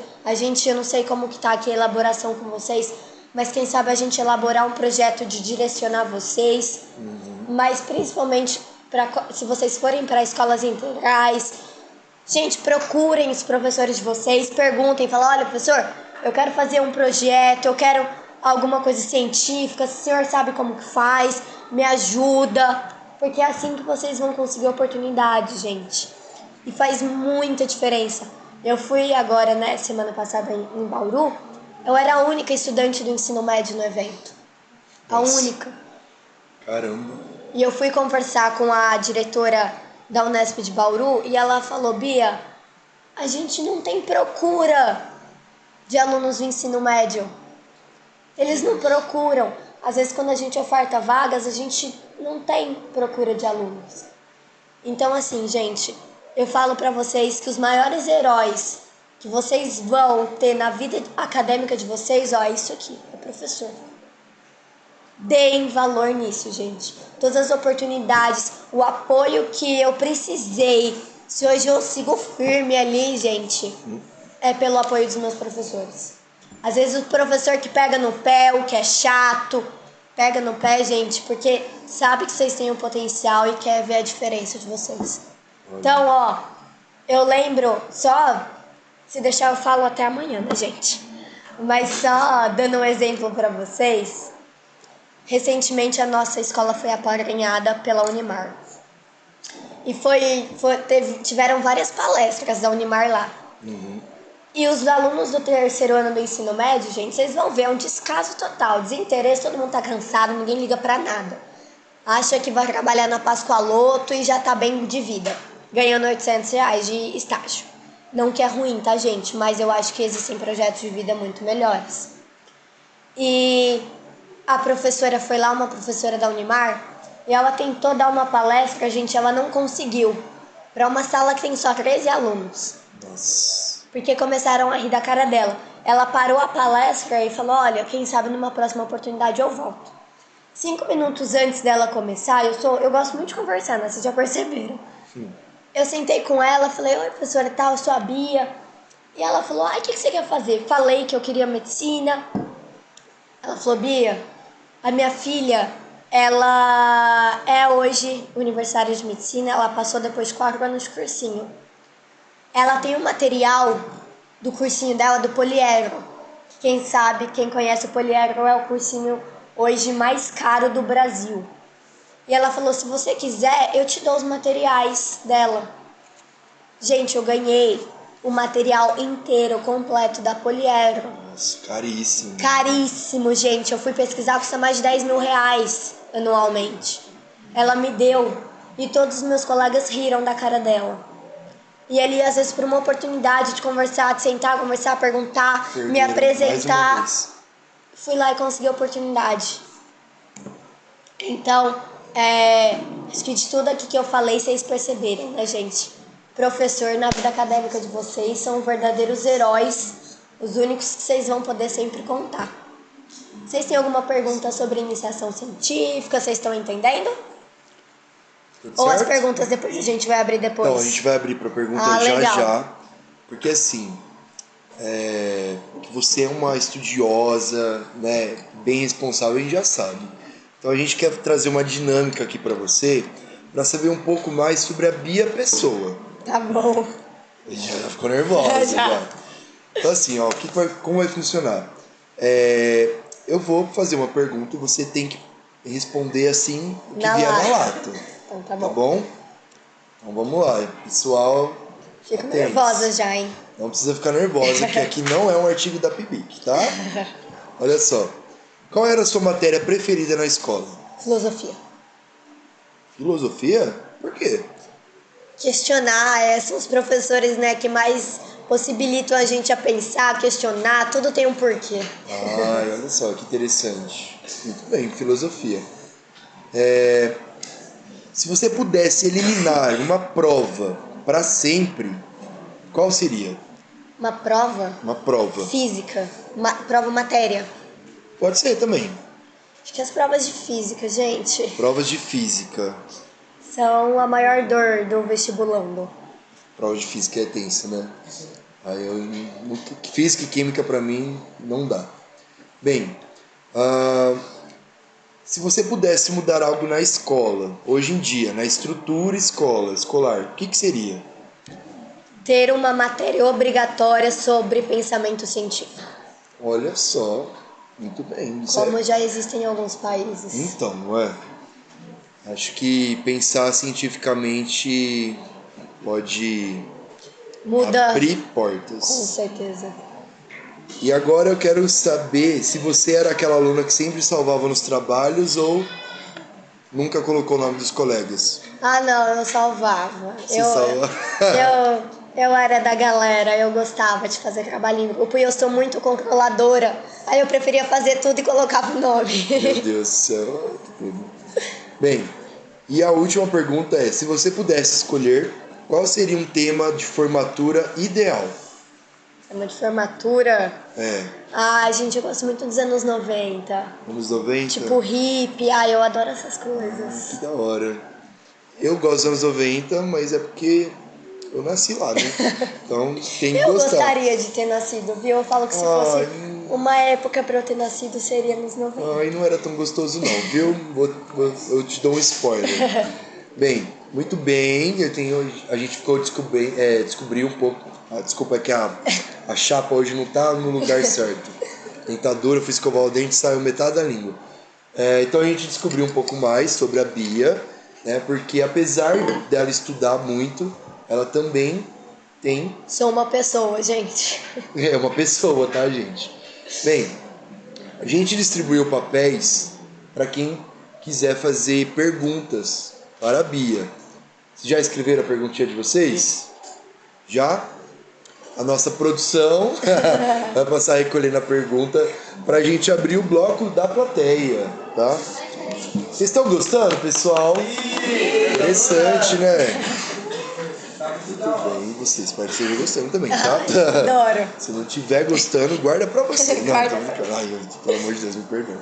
Eu não sei como que tá aqui a elaboração com vocês, mas quem sabe a gente elaborar um projeto de direcionar vocês. Mas principalmente, se vocês forem para escolas integrais, gente, procurem os professores de vocês, perguntem, falem, olha, professor, eu quero fazer um projeto, eu quero alguma coisa científica, se o senhor sabe como que faz, me ajuda, porque é assim que vocês vão conseguir oportunidade, gente. E faz muita diferença. Eu fui agora, semana passada em Bauru, eu era a única estudante do ensino médio no evento. A única. Caramba. E eu fui conversar com a diretora da Unesp de Bauru e ela falou, Bia, a gente não tem procura de alunos do ensino médio. Eles não procuram. Às vezes, quando a gente oferta vagas, a gente não tem procura de alunos. Então, assim, gente, eu falo pra vocês que os maiores heróis que vocês vão ter na vida acadêmica de vocês, é isso aqui, é professor. Deem valor nisso, gente. Todas as oportunidades, o apoio que eu precisei, se hoje eu sigo firme ali, gente, é pelo apoio dos meus professores. Às vezes o professor que pega no pé, o que é chato, pega no pé, gente, porque sabe que vocês têm um potencial e quer ver a diferença de vocês. Então, eu lembro, se deixar eu falo até amanhã, né, gente? Mas só dando um exemplo pra vocês, recentemente a nossa escola foi apadrinhada pela Unimar. E tiveram várias palestras da Unimar lá. E os alunos do terceiro ano do ensino médio, gente, vocês vão ver, é um descaso total, desinteresse, todo mundo tá cansado, ninguém liga pra nada. Acha que vai trabalhar na Pascoaloto e já tá bem de vida, ganhando R$800 de estágio. Não que é ruim, tá, gente? Mas eu acho que existem projetos de vida muito melhores. E a professora foi lá, uma professora da Unimar, e ela tentou dar uma palestra, gente, ela não conseguiu. Para uma sala que tem só 13 alunos. Nossa. Porque começaram a rir da cara dela. Ela parou a palestra e falou, olha, quem sabe numa próxima oportunidade eu volto. 5 minutos antes dela começar, eu gosto muito de conversar, né? Vocês já perceberam. Eu sentei com ela, falei, oi professora, eu sou a Bia. E ela falou, o que você quer fazer? Falei que eu queria medicina. Ela falou, Bia, a minha filha, ela é hoje universitária de medicina, ela passou depois de 4 anos de cursinho. Ela tem o material do cursinho dela, do Poliedro. Quem sabe, quem conhece o Poliedro, é o cursinho hoje mais caro do Brasil. E ela falou, se você quiser, eu te dou os materiais dela. Gente, eu ganhei o material inteiro, completo, da Poliedro. Nossa, caríssimo. Caríssimo, gente. Eu fui pesquisar, custa mais de R$10.000 anualmente. Ela me deu e todos os meus colegas riram da cara dela. E ali, às vezes, por uma oportunidade de conversar, de sentar, conversar, perguntar, me apresentar, fui lá e consegui a oportunidade. Então, acho que de tudo aqui que eu falei, vocês perceberam, né, gente? Professor na vida acadêmica de vocês são verdadeiros heróis, os únicos que vocês vão poder sempre contar. Vocês têm alguma pergunta sobre iniciação científica? Vocês estão entendendo? Tudo Ou certo? as perguntas depois a gente vai abrir depois? Então, a gente vai abrir para pergunta legal. já. Porque assim, que você é uma estudiosa, né, bem responsável, a gente já sabe. Então a gente quer trazer uma dinâmica aqui para você, para saber um pouco mais sobre a Bia Pessoa. Tá bom. Já ficou nervosa. Já. Então assim, ó, como vai funcionar? Eu vou fazer uma pergunta e você tem que responder assim o que Na vier na lata. lata. Então tá Tá bom. bom? Então vamos lá, pessoal. Fico atentos. nervosa já, hein? Não precisa ficar nervosa, que aqui não é um artigo da PIBIC, tá? Olha só. Qual era a sua matéria preferida na escola? Filosofia. Filosofia? Por quê? Questionar, são os professores, né, que mais possibilitam a gente a pensar, questionar, tudo tem um porquê. Ai, olha só, que interessante. Muito bem, filosofia. Se você pudesse eliminar uma prova para sempre, qual seria? Uma prova Uma prova. física, prova matéria. Pode ser também. Acho que as provas de física, gente, Provas de física. são a maior dor do vestibulando. Prova de física é tensa, né? Física e química para mim não dá. Bem, se você pudesse mudar algo na escola, hoje em dia, na estrutura escolar, o que seria? Ter uma matéria obrigatória sobre pensamento científico, Olha só, muito bem. como já existem em alguns países. Então, não é? Acho que pensar cientificamente pode Muda, abrir com portas. certeza. E agora eu quero saber se você era aquela aluna que sempre salvava nos trabalhos ou nunca colocou o nome dos colegas. Ah, não, eu salvava. Você salva. Eu era da galera, eu gostava de fazer trabalhinho em grupo e eu sou muito controladora. Aí eu preferia fazer tudo e colocava o nome. Meu Deus do céu. Que tudo. Bem, e a última pergunta é, se você pudesse escolher, qual seria um tema de formatura ideal? Tema de formatura. É, Ai, gente, eu gosto muito dos anos 90. anos 90? Tipo hippie, ai, eu adoro essas Que coisas. da hora. Eu gosto dos anos 90, mas é porque eu nasci lá, né? Então tem que Eu gostar. gostaria de ter nascido, viu? Eu falo que se fosse uma época pra eu ter nascido, seria nos 90. Ai, não era tão gostoso não, viu? Eu te dou um spoiler. Bem, muito bem, a gente ficou descobriu um pouco. Desculpa, é que a chapa hoje não tá no lugar certo. Dentadura, eu fui escovar o dente e saiu metade da língua. Então a gente descobriu um pouco mais sobre a Bia, né? Porque apesar dela estudar muito, ela também tem. Sou uma pessoa, gente. É uma pessoa, tá, gente? Bem, a gente distribuiu papéis para quem quiser fazer perguntas para a Bia. Vocês já escreveram a perguntinha de vocês? Já? A nossa produção vai passar recolhendo a pergunta para a gente abrir o bloco da plateia, tá? Vocês estão gostando, pessoal? Interessante, né? Muito bem, vocês espero que estejam gostando também, tá? Adoro. Se não estiver gostando, guarda pra você. Não, Guarda. tô brincando. Ai, pelo amor de Deus, me perdoa.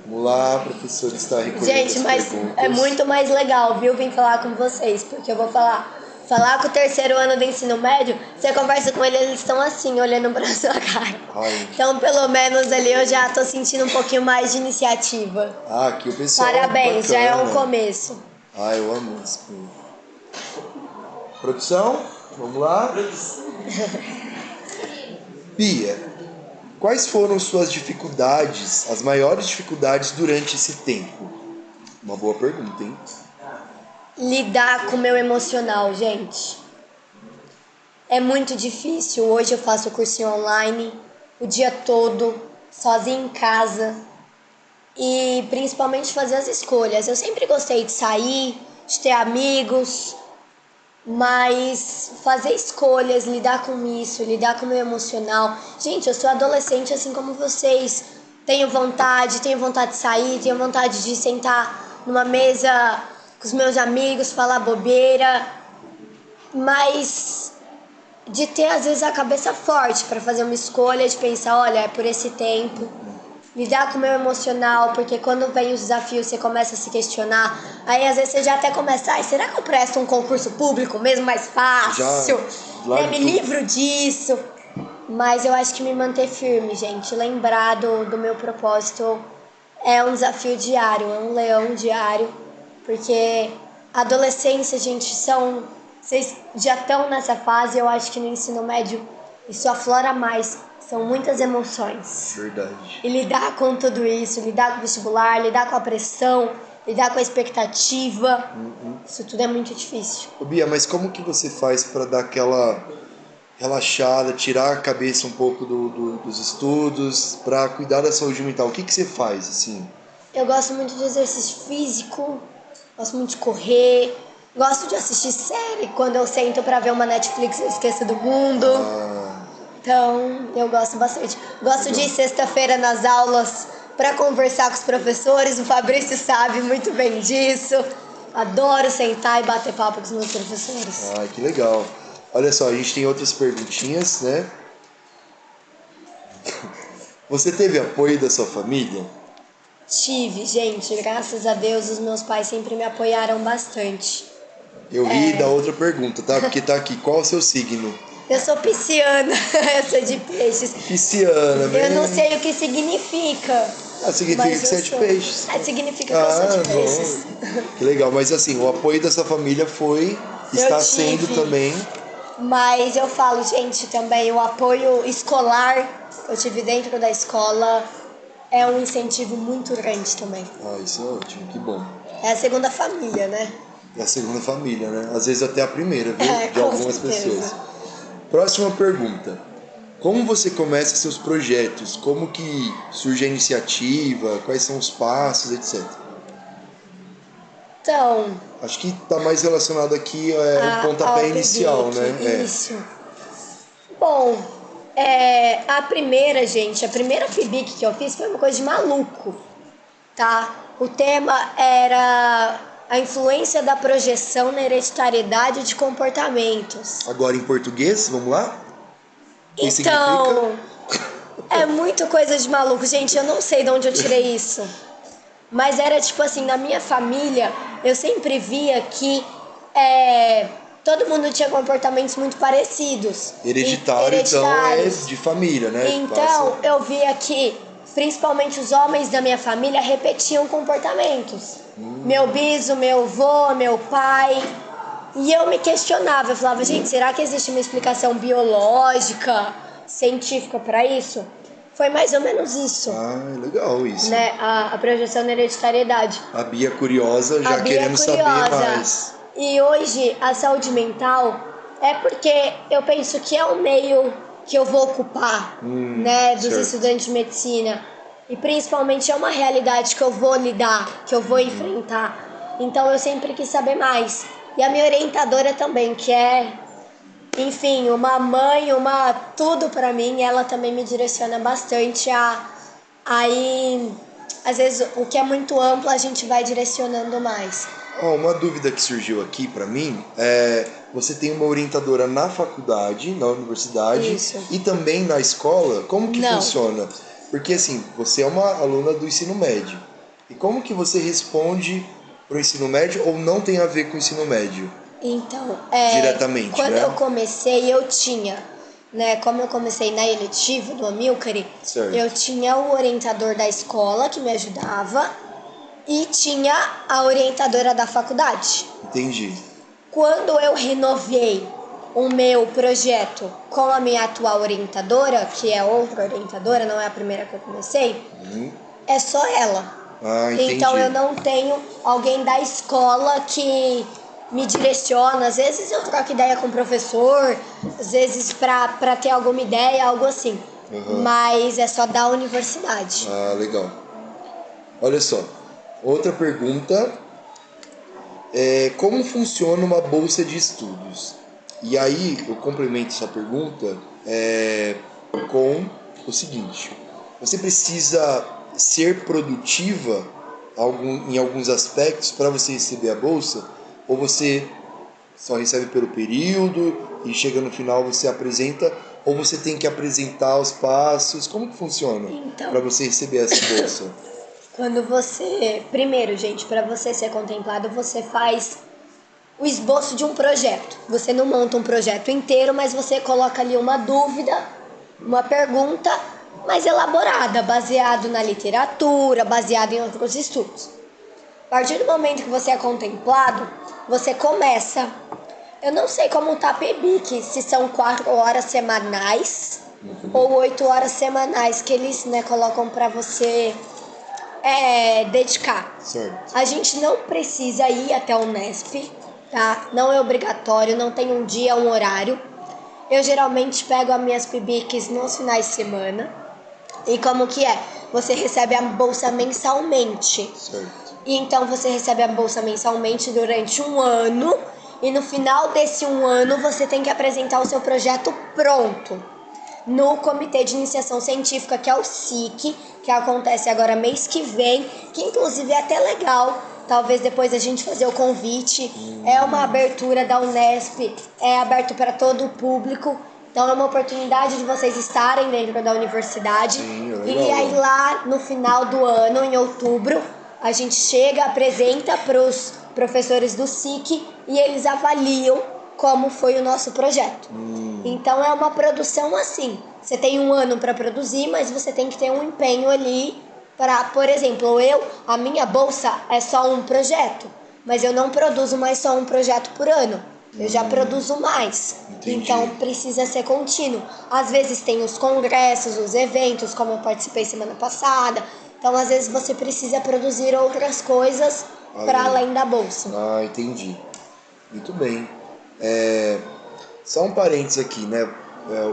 Vamos lá, professor está recolhendo Gente, as mas perguntas. é muito mais legal, viu? Vim falar com vocês, porque eu vou falar com o terceiro ano do ensino médio, você conversa com eles estão assim, olhando pra sua cara. Ai. Então, pelo menos ali eu já tô sentindo um pouquinho mais de iniciativa. Ah, aqui o pessoal Parabéns, já é um bacana. começo. Ah, eu amo isso. Produção, vamos lá. Bia, quais foram suas dificuldades, as maiores dificuldades durante esse tempo? Uma boa pergunta, hein? Lidar com o meu emocional, gente. É muito difícil. Hoje eu faço cursinho online o dia todo, sozinha em casa. E principalmente fazer as escolhas. Eu sempre gostei de sair, de ter amigos, mas fazer escolhas, lidar com isso, lidar com o meu emocional. Gente, eu sou adolescente assim como vocês. Tenho vontade de sair, tenho vontade de sentar numa mesa com os meus amigos, falar bobeira, mas de ter às vezes a cabeça forte para fazer uma escolha, de pensar, olha, é por esse tempo. Lidar com o meu emocional, porque quando vem os desafios você começa a se questionar, aí às vezes você já até começa, será que eu presto um concurso público mesmo mais fácil? Me livro disso. Mas eu acho que me manter firme, gente, lembrar do meu propósito é um desafio diário, é um leão diário. Porque a adolescência, gente, vocês já estão nessa fase, eu acho que no ensino médio isso aflora mais. São muitas emoções. Verdade. E lidar com tudo isso, lidar com o vestibular, lidar com a pressão, lidar com a expectativa, isso tudo é muito difícil. Ô, Bia, mas como que você faz para dar aquela relaxada, tirar a cabeça um pouco dos estudos, para cuidar da saúde mental? O que você faz, assim? Eu gosto muito de exercício físico, gosto muito de correr, gosto de assistir série. Quando eu sento pra ver uma Netflix, eu esqueço do mundo. Então, eu gosto bastante. Gosto de ir sexta-feira nas aulas pra conversar com os professores. O Fabrício sabe muito bem disso. Adoro sentar e bater papo com os meus professores. Ah, que legal. Olha só, a gente tem outras perguntinhas, né? Você teve apoio da sua família? Tive, gente. Graças a Deus, os meus pais sempre me apoiaram bastante. Eu ri da outra pergunta, tá? Porque tá aqui, qual é o seu signo? Eu sou pisciana, eu sou de peixes. Pisciana, né? Eu não sei o que significa. Significa mas que você é de sou. peixes. Significa que eu sou de peixes. Bom. Que legal, mas assim, o apoio dessa família está sendo também. Mas eu falo, gente, também o apoio escolar que eu tive dentro da escola é um incentivo muito grande também. Ah, isso é ótimo, que bom. É a segunda família, né? É a segunda família, né? Às vezes até a primeira, viu? É, de com algumas certeza. pessoas. Próxima pergunta. Como você começa seus projetos? Como que surge a iniciativa? Quais são os passos, etc? Então, Acho que está mais relacionado aqui ao pontapé inicial, né? Isso. Bom, a primeira PIBIC que eu fiz foi uma coisa de maluco, tá? O tema era a influência da projeção na hereditariedade de comportamentos. Agora em português, vamos lá? O que Então, é muito coisa de maluco. Gente, eu não sei de onde eu tirei isso. Mas era tipo assim, na minha família, eu sempre via que todo mundo tinha comportamentos muito parecidos. Hereditário, então, é de família, né? Então, eu via que, principalmente os homens da minha família, repetiam comportamentos. Meu biso, meu avô, meu pai. E eu me questionava, eu falava, gente, será que existe uma explicação biológica, científica para isso? Foi mais ou menos isso. Ah, legal isso. Né? A projeção na hereditariedade. A Bia curiosa, já querendo saber mais. E hoje, a saúde mental é porque eu penso que é um meio que eu vou ocupar, né, dos estudantes de medicina. E principalmente é uma realidade que eu vou lidar, que eu vou enfrentar. Então eu sempre quis saber mais. E a minha orientadora também, que é, enfim, uma mãe, uma tudo pra mim, ela também me direciona bastante aí, às vezes, o que é muito amplo, a gente vai direcionando mais. Uma dúvida que surgiu aqui pra mim você tem uma orientadora na faculdade, na universidade, Isso. E também na escola? Como que funciona? Porque assim, você é uma aluna do ensino médio. E como que você responde pro ensino médio ou não tem a ver com o ensino médio? Então, diretamente, quando eu comecei, eu tinha, né, como eu comecei na eletiva do Amilcare, eu tinha o orientador da escola que me ajudava e tinha a orientadora da faculdade. Entendi. Quando eu renovei o meu projeto com a minha atual orientadora, que é outra orientadora, não é a primeira que eu comecei, é só ela. Ah, entendi. Então eu não tenho alguém da escola que me direciona. Às vezes eu troco ideia com o professor, às vezes pra ter alguma ideia, algo assim. Mas é só da universidade. Ah, legal. Olha só, outra pergunta como funciona uma bolsa de estudos? E aí eu complemento essa pergunta com o seguinte: você precisa ser produtiva em alguns aspectos para você receber a bolsa? Ou você só recebe pelo período e chega no final você apresenta? Ou você tem que apresentar os passos? Como que funciona para você receber essa bolsa? Quando você... Primeiro, gente, para você ser contemplado, você faz o esboço de um projeto. Você não monta um projeto inteiro, mas você coloca ali uma dúvida, uma pergunta mais elaborada, baseado na literatura, baseado em outros estudos. A partir do momento que você é contemplado, você começa. Eu não sei como tá a PIBIC, se são 4 horas semanais ou 8 horas semanais que eles, né, colocam para você dedicar. Certo. A gente não precisa ir até o Nesp, tá? Não é obrigatório, não tem um dia, um horário. Eu geralmente pego as minhas PIBICs nos finais de semana. E como que é? Você recebe a bolsa mensalmente. Certo. E então você recebe a bolsa mensalmente durante um ano. E no final desse um ano você tem que apresentar o seu projeto pronto no Comitê de Iniciação Científica, que é o SIC, que acontece agora mês que vem, que inclusive é até legal, talvez depois a gente fazer o convite. É uma abertura da Unesp, é aberto para todo o público, então é uma oportunidade de vocês estarem dentro da universidade. Sim, é E legal, aí lá no final do ano, em outubro, a gente chega, apresenta para os professores do SIC e eles avaliam como foi o nosso projeto. Então é uma produção assim. Você tem um ano para produzir, mas você tem que ter um empenho ali para, por exemplo, a minha bolsa é só um projeto, mas eu não produzo mais só um projeto por ano. Eu já produzo mais. Entendi. Então precisa ser contínuo. Às vezes tem os congressos, os eventos, como eu participei semana passada. Então às vezes você precisa produzir outras coisas para além da bolsa. Ah, entendi. Muito bem. Só um parênteses aqui, né?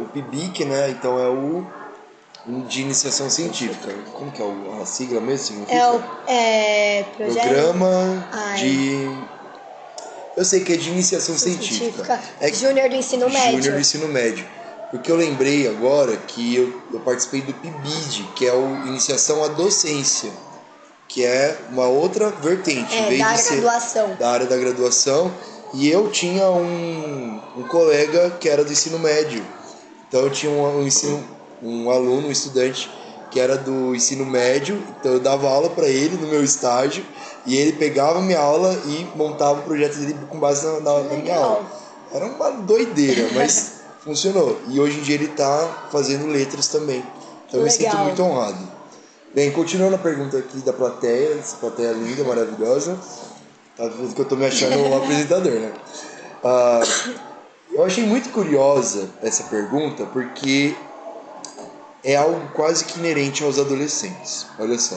O PIBIC, né? Então é o de iniciação científica. Como que é a sigla mesmo? Significa? Projeto Programa de... Eu sei que é de iniciação científica. Júnior do ensino médio. Júnior do ensino médio. Porque eu lembrei agora que eu participei do PIBID, que é o Iniciação à Docência, que é uma outra vertente. Em vez da de ser graduação. da área da graduação. E eu tinha um colega que era do ensino médio. Então eu tinha um aluno, um estudante que era do ensino médio. Então eu dava aula para ele no meu estágio. E ele pegava minha aula e montava o projeto dele com base na minha aula. Era uma doideira, mas funcionou. E hoje em dia ele está fazendo letras também. Então eu me sinto muito honrado. Bem, continuando a pergunta aqui da plateia, essa plateia linda, maravilhosa. Tá vendo que eu tô me achando um apresentador, né? Eu achei muito curiosa essa pergunta porque é algo quase que inerente aos adolescentes. Olha só.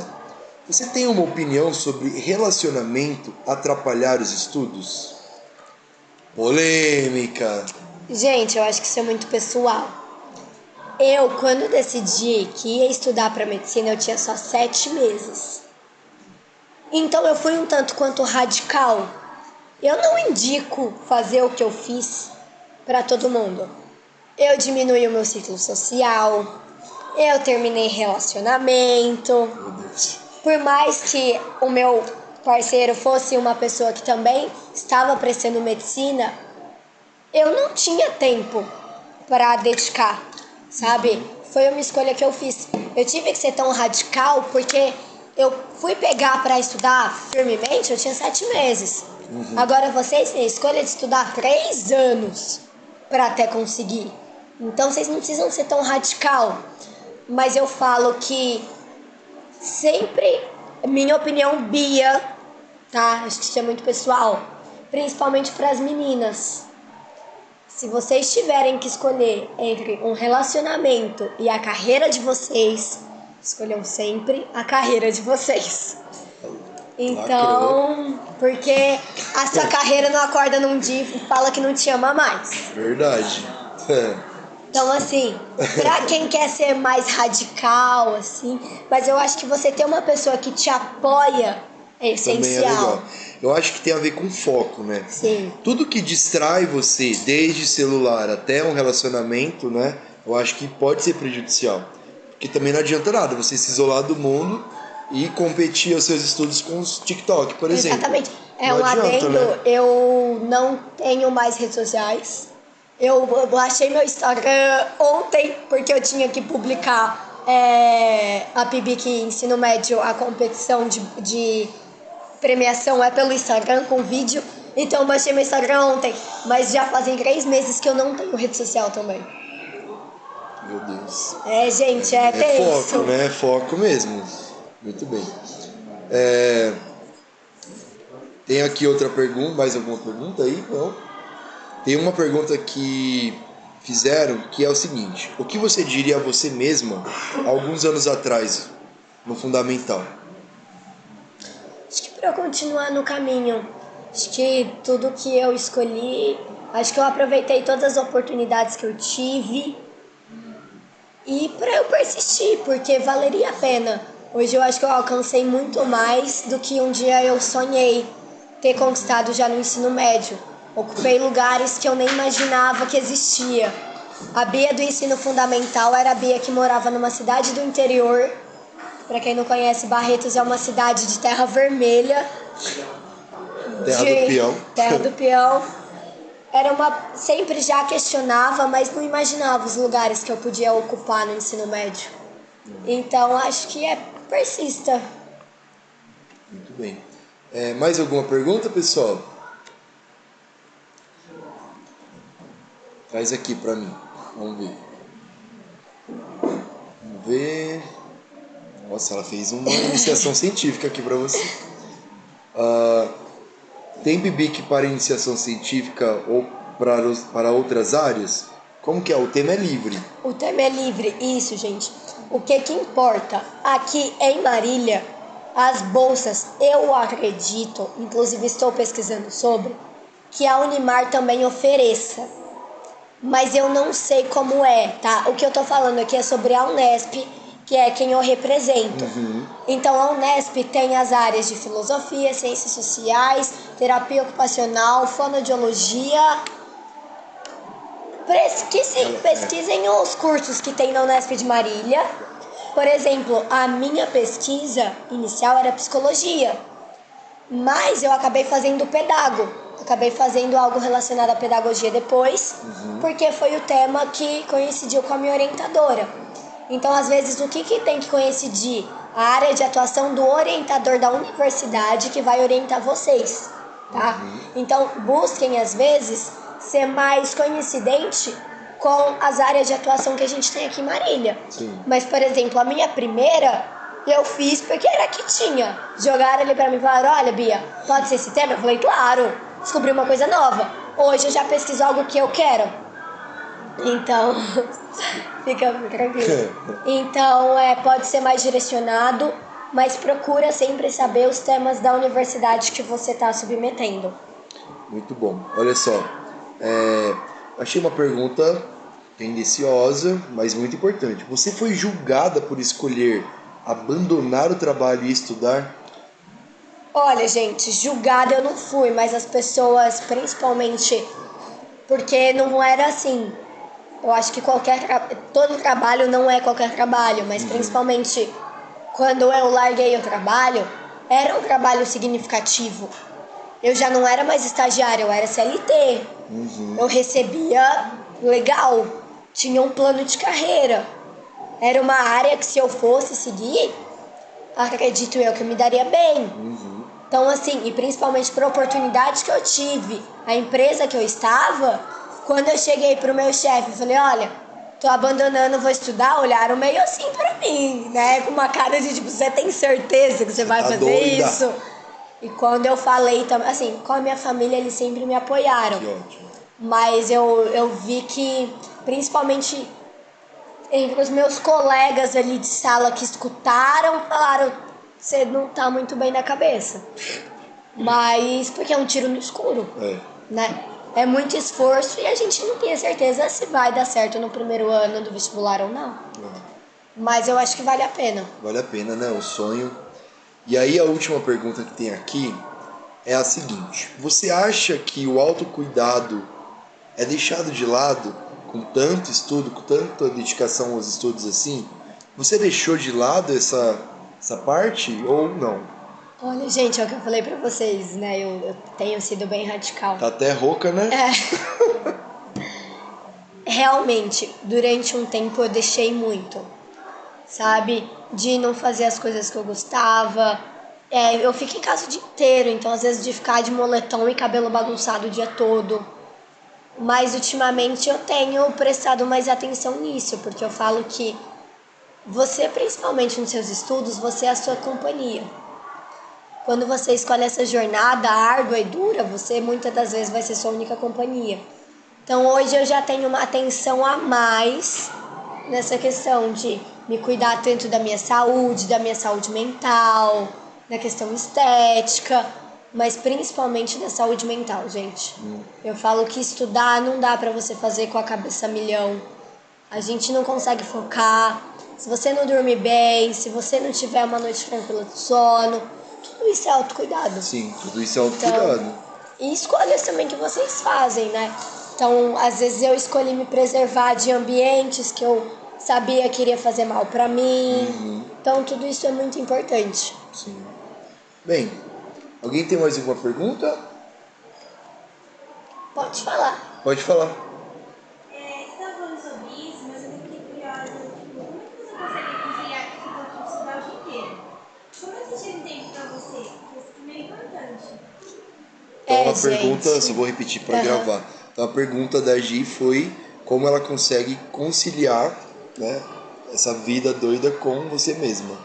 Você tem uma opinião sobre relacionamento atrapalhar os estudos? Polêmica! Gente, eu acho que isso é muito pessoal. Eu, quando decidi que ia estudar para medicina, eu tinha só 7 meses. Então eu fui um tanto quanto radical. Eu não indico fazer o que eu fiz para todo mundo. Eu diminuí o meu ciclo social, eu terminei relacionamento. Meu Deus. Por mais que o meu parceiro fosse uma pessoa que também estava prestando medicina, eu não tinha tempo para dedicar, sabe? Foi uma escolha que eu fiz. Eu tive que ser tão radical porque eu fui pegar para estudar firmemente, eu tinha 7 meses. Agora vocês têm a escolha de estudar 3 anos para até conseguir. Então vocês não precisam ser tão radical. Mas eu falo que sempre, minha opinião, Bia, tá? Acho que isso é muito pessoal. Principalmente para as meninas. Se vocês tiverem que escolher entre um relacionamento e a carreira de vocês, escolham sempre a carreira de vocês. Então, porque a sua carreira não acorda num dia e fala que não te ama mais. Verdade. Então, assim, pra quem quer ser mais radical, assim, mas eu acho que você ter uma pessoa que te apoia é essencial. Também é legal. Eu acho que tem a ver com foco, né? Sim. Tudo que distrai você, desde celular até um relacionamento, né? Eu acho que pode ser prejudicial. Porque também não adianta nada você se isolar do mundo e competir os seus estudos com os TikTok, por exemplo. Exatamente. É não um adianta, adendo, né? eu não tenho mais redes sociais. Eu baixei meu Instagram ontem porque eu tinha que publicar a PIBIC Ensino Médio, a competição de premiação é pelo Instagram com vídeo. Então eu baixei meu Instagram ontem, mas já fazem 3 meses que eu não tenho rede social também. Meu Deus. Gente, é tenso. Foco, né? Foco mesmo. Muito bem. Tem aqui outra pergunta, mais alguma pergunta aí? Não. Tem uma pergunta que fizeram que é o seguinte: o que você diria a você mesma alguns anos atrás, no fundamental? Acho que para eu continuar no caminho, acho que tudo que eu escolhi, acho que eu aproveitei todas as oportunidades que eu tive e para eu persistir, porque valeria a pena. Hoje eu acho que eu alcancei muito mais do que um dia eu sonhei ter conquistado já no ensino médio. Ocupei lugares que eu nem imaginava que existia. A Bia do ensino fundamental era a Bia que morava numa cidade do interior. Para quem não conhece, Barretos é uma cidade de terra vermelha. Terra do Peão. Terra do Peão. Sempre já questionava, mas não imaginava os lugares que eu podia ocupar no ensino médio. Então acho que persista. Muito bem. Mais alguma pergunta, pessoal? Traz aqui para mim. Vamos ver. Vamos ver. Nossa, ela fez uma iniciação científica aqui para você. Tem BIBIC para iniciação científica ou para outras áreas? Como que é? O tema é livre. O tema é livre, isso, gente. O que importa? Aqui em Marília, as bolsas, eu acredito, inclusive estou pesquisando sobre, que a Unimar também ofereça. Mas eu não sei como é, tá? O que eu tô falando aqui é sobre a Unesp, que é quem eu represento. Então a Unesp tem as áreas de filosofia, ciências sociais, terapia ocupacional, fonoaudiologia. Pesquisem os cursos que tem na Unesp de Marília. Por exemplo, a minha pesquisa inicial era psicologia, mas eu acabei fazendo pedago. Acabei fazendo algo relacionado à pedagogia depois, porque foi o tema que coincidiu com a minha orientadora. Então, às vezes, o que tem que coincidir? A área de atuação do orientador da universidade que vai orientar vocês, tá? Então, busquem, às vezes, ser mais coincidente com as áreas de atuação que a gente tem aqui em Marília. Sim. Mas, por exemplo, a minha primeira eu fiz porque era que tinha. Jogaram ali pra mim e falaram: olha, Bia, pode ser esse tema? Eu falei: claro, descobri uma coisa nova. Hoje eu já pesquiso algo que eu quero. Então, fica tranquilo. Então, pode ser mais direcionado, mas procura sempre saber os temas da universidade que você está submetendo. Muito bom. Olha só, achei uma pergunta tendenciosa, mas muito importante. Você foi julgada por escolher abandonar o trabalho e estudar? Olha, gente, julgada eu não fui, mas as pessoas, principalmente, porque não era assim. Eu acho que todo trabalho não é qualquer trabalho, mas principalmente quando eu larguei o trabalho, era um trabalho significativo. Eu já não era mais estagiária, eu era CLT. Eu recebia legal, tinha um plano de carreira. Era uma área que se eu fosse seguir, acredito eu que eu me daria bem. Então assim, e principalmente por oportunidades que eu tive, a empresa que eu estava, quando eu cheguei pro meu chefe e falei: olha, tô abandonando, vou estudar, olharam meio assim pra mim, né? Com uma cara de tipo: você tem certeza que você vai fazer doida? isso? E quando eu falei, assim, com a minha família, eles sempre me apoiaram. Que ótimo. Mas eu vi que, principalmente entre os meus colegas ali de sala que escutaram, falaram: você não tá muito bem na cabeça. Mas porque é um tiro no escuro, né? É muito esforço e a gente não tem certeza se vai dar certo no primeiro ano do vestibular ou não. Mas eu acho que vale a pena. Vale a pena, né? O sonho. E aí a última pergunta que tem aqui é a seguinte: você acha que o autocuidado é deixado de lado com tanto estudo, com tanta dedicação aos estudos assim? Você deixou de lado essa parte ou não? Olha, gente, é o que eu falei pra vocês, né? Eu tenho sido bem radical. Tá até rouca, né? Realmente, durante um tempo eu deixei muito, sabe? De não fazer as coisas que eu gostava. Eu fico em casa o dia inteiro, então às vezes de ficar de moletom e cabelo bagunçado o dia todo. Mas ultimamente eu tenho prestado mais atenção nisso, porque eu falo que você, principalmente nos seus estudos, você é a sua companhia. quando você escolhe essa jornada árdua e dura, você muitas das vezes vai ser sua única companhia. Então hoje eu já tenho uma atenção a mais nessa questão de me cuidar tanto da minha saúde mental, da questão estética, mas principalmente da saúde mental, gente. Eu falo que estudar não dá pra você fazer com a cabeça a milhão. A gente não consegue focar. Se você não dormir bem, se você não tiver uma noite tranquila de sono, tudo isso é autocuidado. Sim, tudo isso é autocuidado. Então, e escolhas também que vocês fazem, né? Então, às vezes eu escolhi me preservar de ambientes que eu sabia que iria fazer mal pra mim. Então, tudo isso é muito importante. Sim. Bem, alguém tem mais alguma pergunta? Pode falar. Pode falar. Você estava falando sobre isso, mas eu fiquei curiosa. Tipo, como é que você consegue conciliar esse tempo de estudar o dia inteiro? Como é que você tira um tempo pra você? Porque isso também é importante. Então a gente. pergunta, só vou repetir para gravar. Então a pergunta da Gi foi como ela consegue conciliar, né, essa vida doida com você mesma.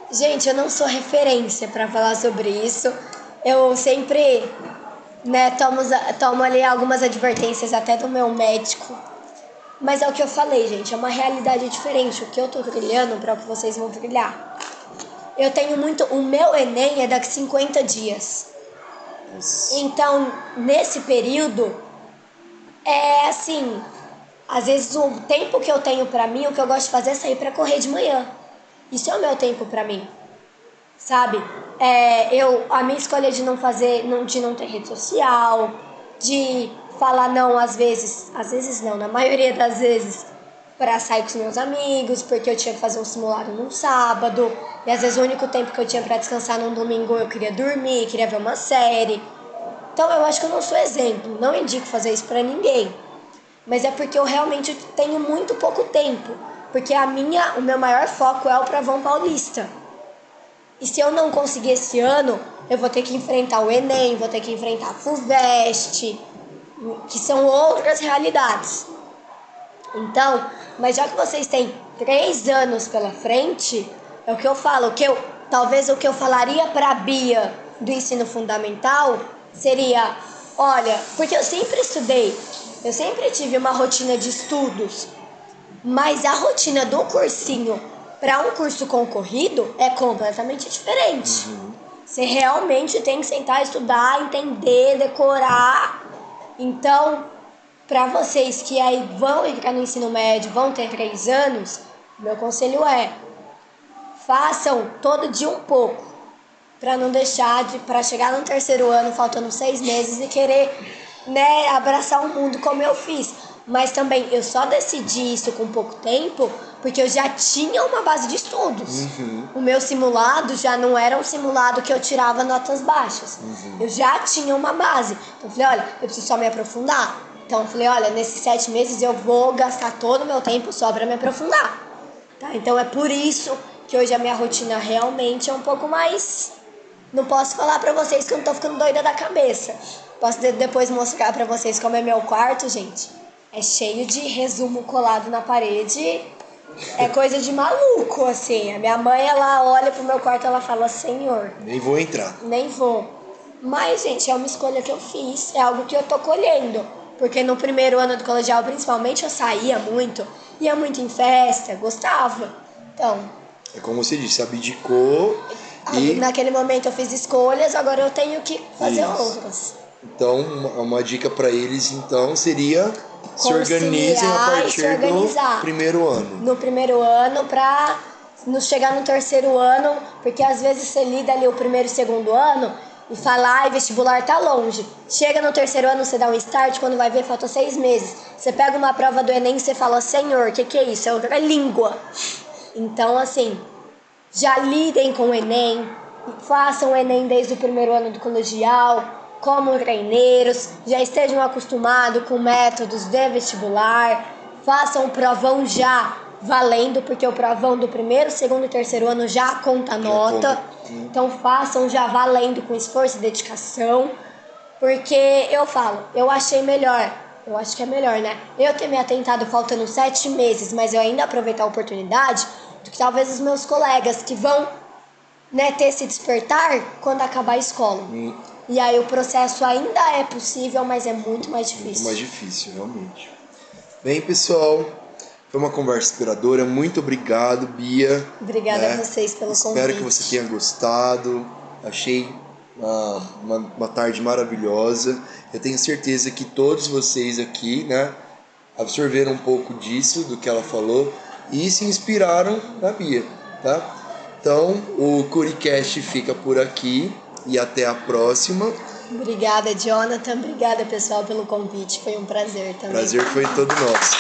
Gente, eu não sou referência pra falar sobre isso. Eu sempre, né, tomo ali algumas advertências até do meu médico. Mas é o que eu falei, gente, é uma realidade diferente. O que eu tô trilhando para o que vocês vão trilhar. Eu tenho muito... O meu Enem é daqui 50 dias. Nossa. Então, nesse período, é assim... Às vezes o tempo que eu tenho pra mim, o que eu gosto de fazer é sair pra correr de manhã. Isso é o meu tempo pra mim. Sabe? A minha escolha de não ter rede social, de falar não às vezes não, na maioria das vezes, pra sair com os meus amigos, porque eu tinha que fazer um simulado num sábado, e às vezes o único tempo que eu tinha pra descansar num domingo eu queria dormir, queria ver uma série. Então eu acho que eu não sou exemplo, não indico fazer isso pra ninguém. Mas é porque eu realmente tenho muito pouco tempo, porque o meu maior foco é o Provão Paulista. E se eu não conseguir esse ano, eu vou ter que enfrentar o Enem, vou ter que enfrentar a FUVEST, que são outras realidades. Então, mas já que vocês têm 3 anos pela frente, é o que eu falo, talvez o que eu falaria para a Bia do ensino fundamental seria, olha, porque eu sempre estudei, eu sempre tive uma rotina de estudos, mas a rotina do cursinho para um curso concorrido é completamente diferente. Você realmente tem que sentar, estudar, entender, decorar. Então, para vocês que aí vão entrar no ensino médio, vão ter 3 anos, meu conselho é: façam todo dia um pouco, para não deixar para chegar no 3º ano, faltando 6 meses e querer, né, abraçar o mundo como eu fiz. Mas também eu só decidi isso com pouco tempo porque eu já tinha uma base de estudos. O meu simulado já não era um simulado que eu tirava notas baixas. Eu já tinha uma base. Então eu falei, olha, eu preciso só me aprofundar. Então eu falei, olha, nesses 7 meses eu vou gastar todo o meu tempo só para me aprofundar. Tá? Então é por isso que hoje a minha rotina realmente é um pouco mais... Não posso falar pra vocês que eu não tô ficando doida da cabeça. Posso depois mostrar pra vocês como é meu quarto, gente. É cheio de resumo colado na parede. É coisa de maluco, assim. A minha mãe, ela olha pro meu quarto e ela fala, Senhor... Nem vou entrar. Nem vou. Mas, gente, é uma escolha que eu fiz. É algo que eu tô colhendo. Porque no primeiro ano do colegial, principalmente, eu saía muito. Ia muito em festa, gostava. Então... É como você disse, abdicou e... Naquele momento eu fiz escolhas, agora eu tenho que fazer Isso. outras. Então, uma dica para eles, então, seria se organizem a partir do primeiro ano. No primeiro ano, pra chegar no 3º ano, porque às vezes você lida ali o primeiro e segundo ano e fala, ai, vestibular tá longe. Chega no 3º ano, você dá um start, quando vai ver, falta 6 meses. Você pega uma prova do Enem e você fala, Senhor, o que é isso? É outra língua. Então, assim, já lidem com o Enem, façam o Enem desde o primeiro ano do colegial, como treineiros, já estejam acostumados com métodos de vestibular, façam o provão já valendo, porque o provão do primeiro, segundo e 3º ano já conta nota. Então façam já valendo com esforço e dedicação, porque eu falo, eu achei melhor, eu acho que é melhor, né? Eu ter me atentado faltando 7 meses, mas eu ainda aproveitar a oportunidade, do que talvez os meus colegas que vão né, ter esse despertar quando acabar a escola. E aí o processo ainda é possível, mas é muito mais difícil. Muito mais difícil, realmente. Bem, pessoal, foi uma conversa inspiradora. Muito obrigado, Bia. Obrigada a vocês pelo convite. Espero que você tenha gostado. Achei uma tarde maravilhosa. Eu tenho certeza que todos vocês aqui, né, absorveram um pouco disso, do que ela falou, e se inspiraram na Bia, tá? Então, o CuriCast fica por aqui e até a próxima. Obrigada, Jonathan. Obrigada, pessoal, pelo convite. Foi um prazer também. Prazer foi todo nosso.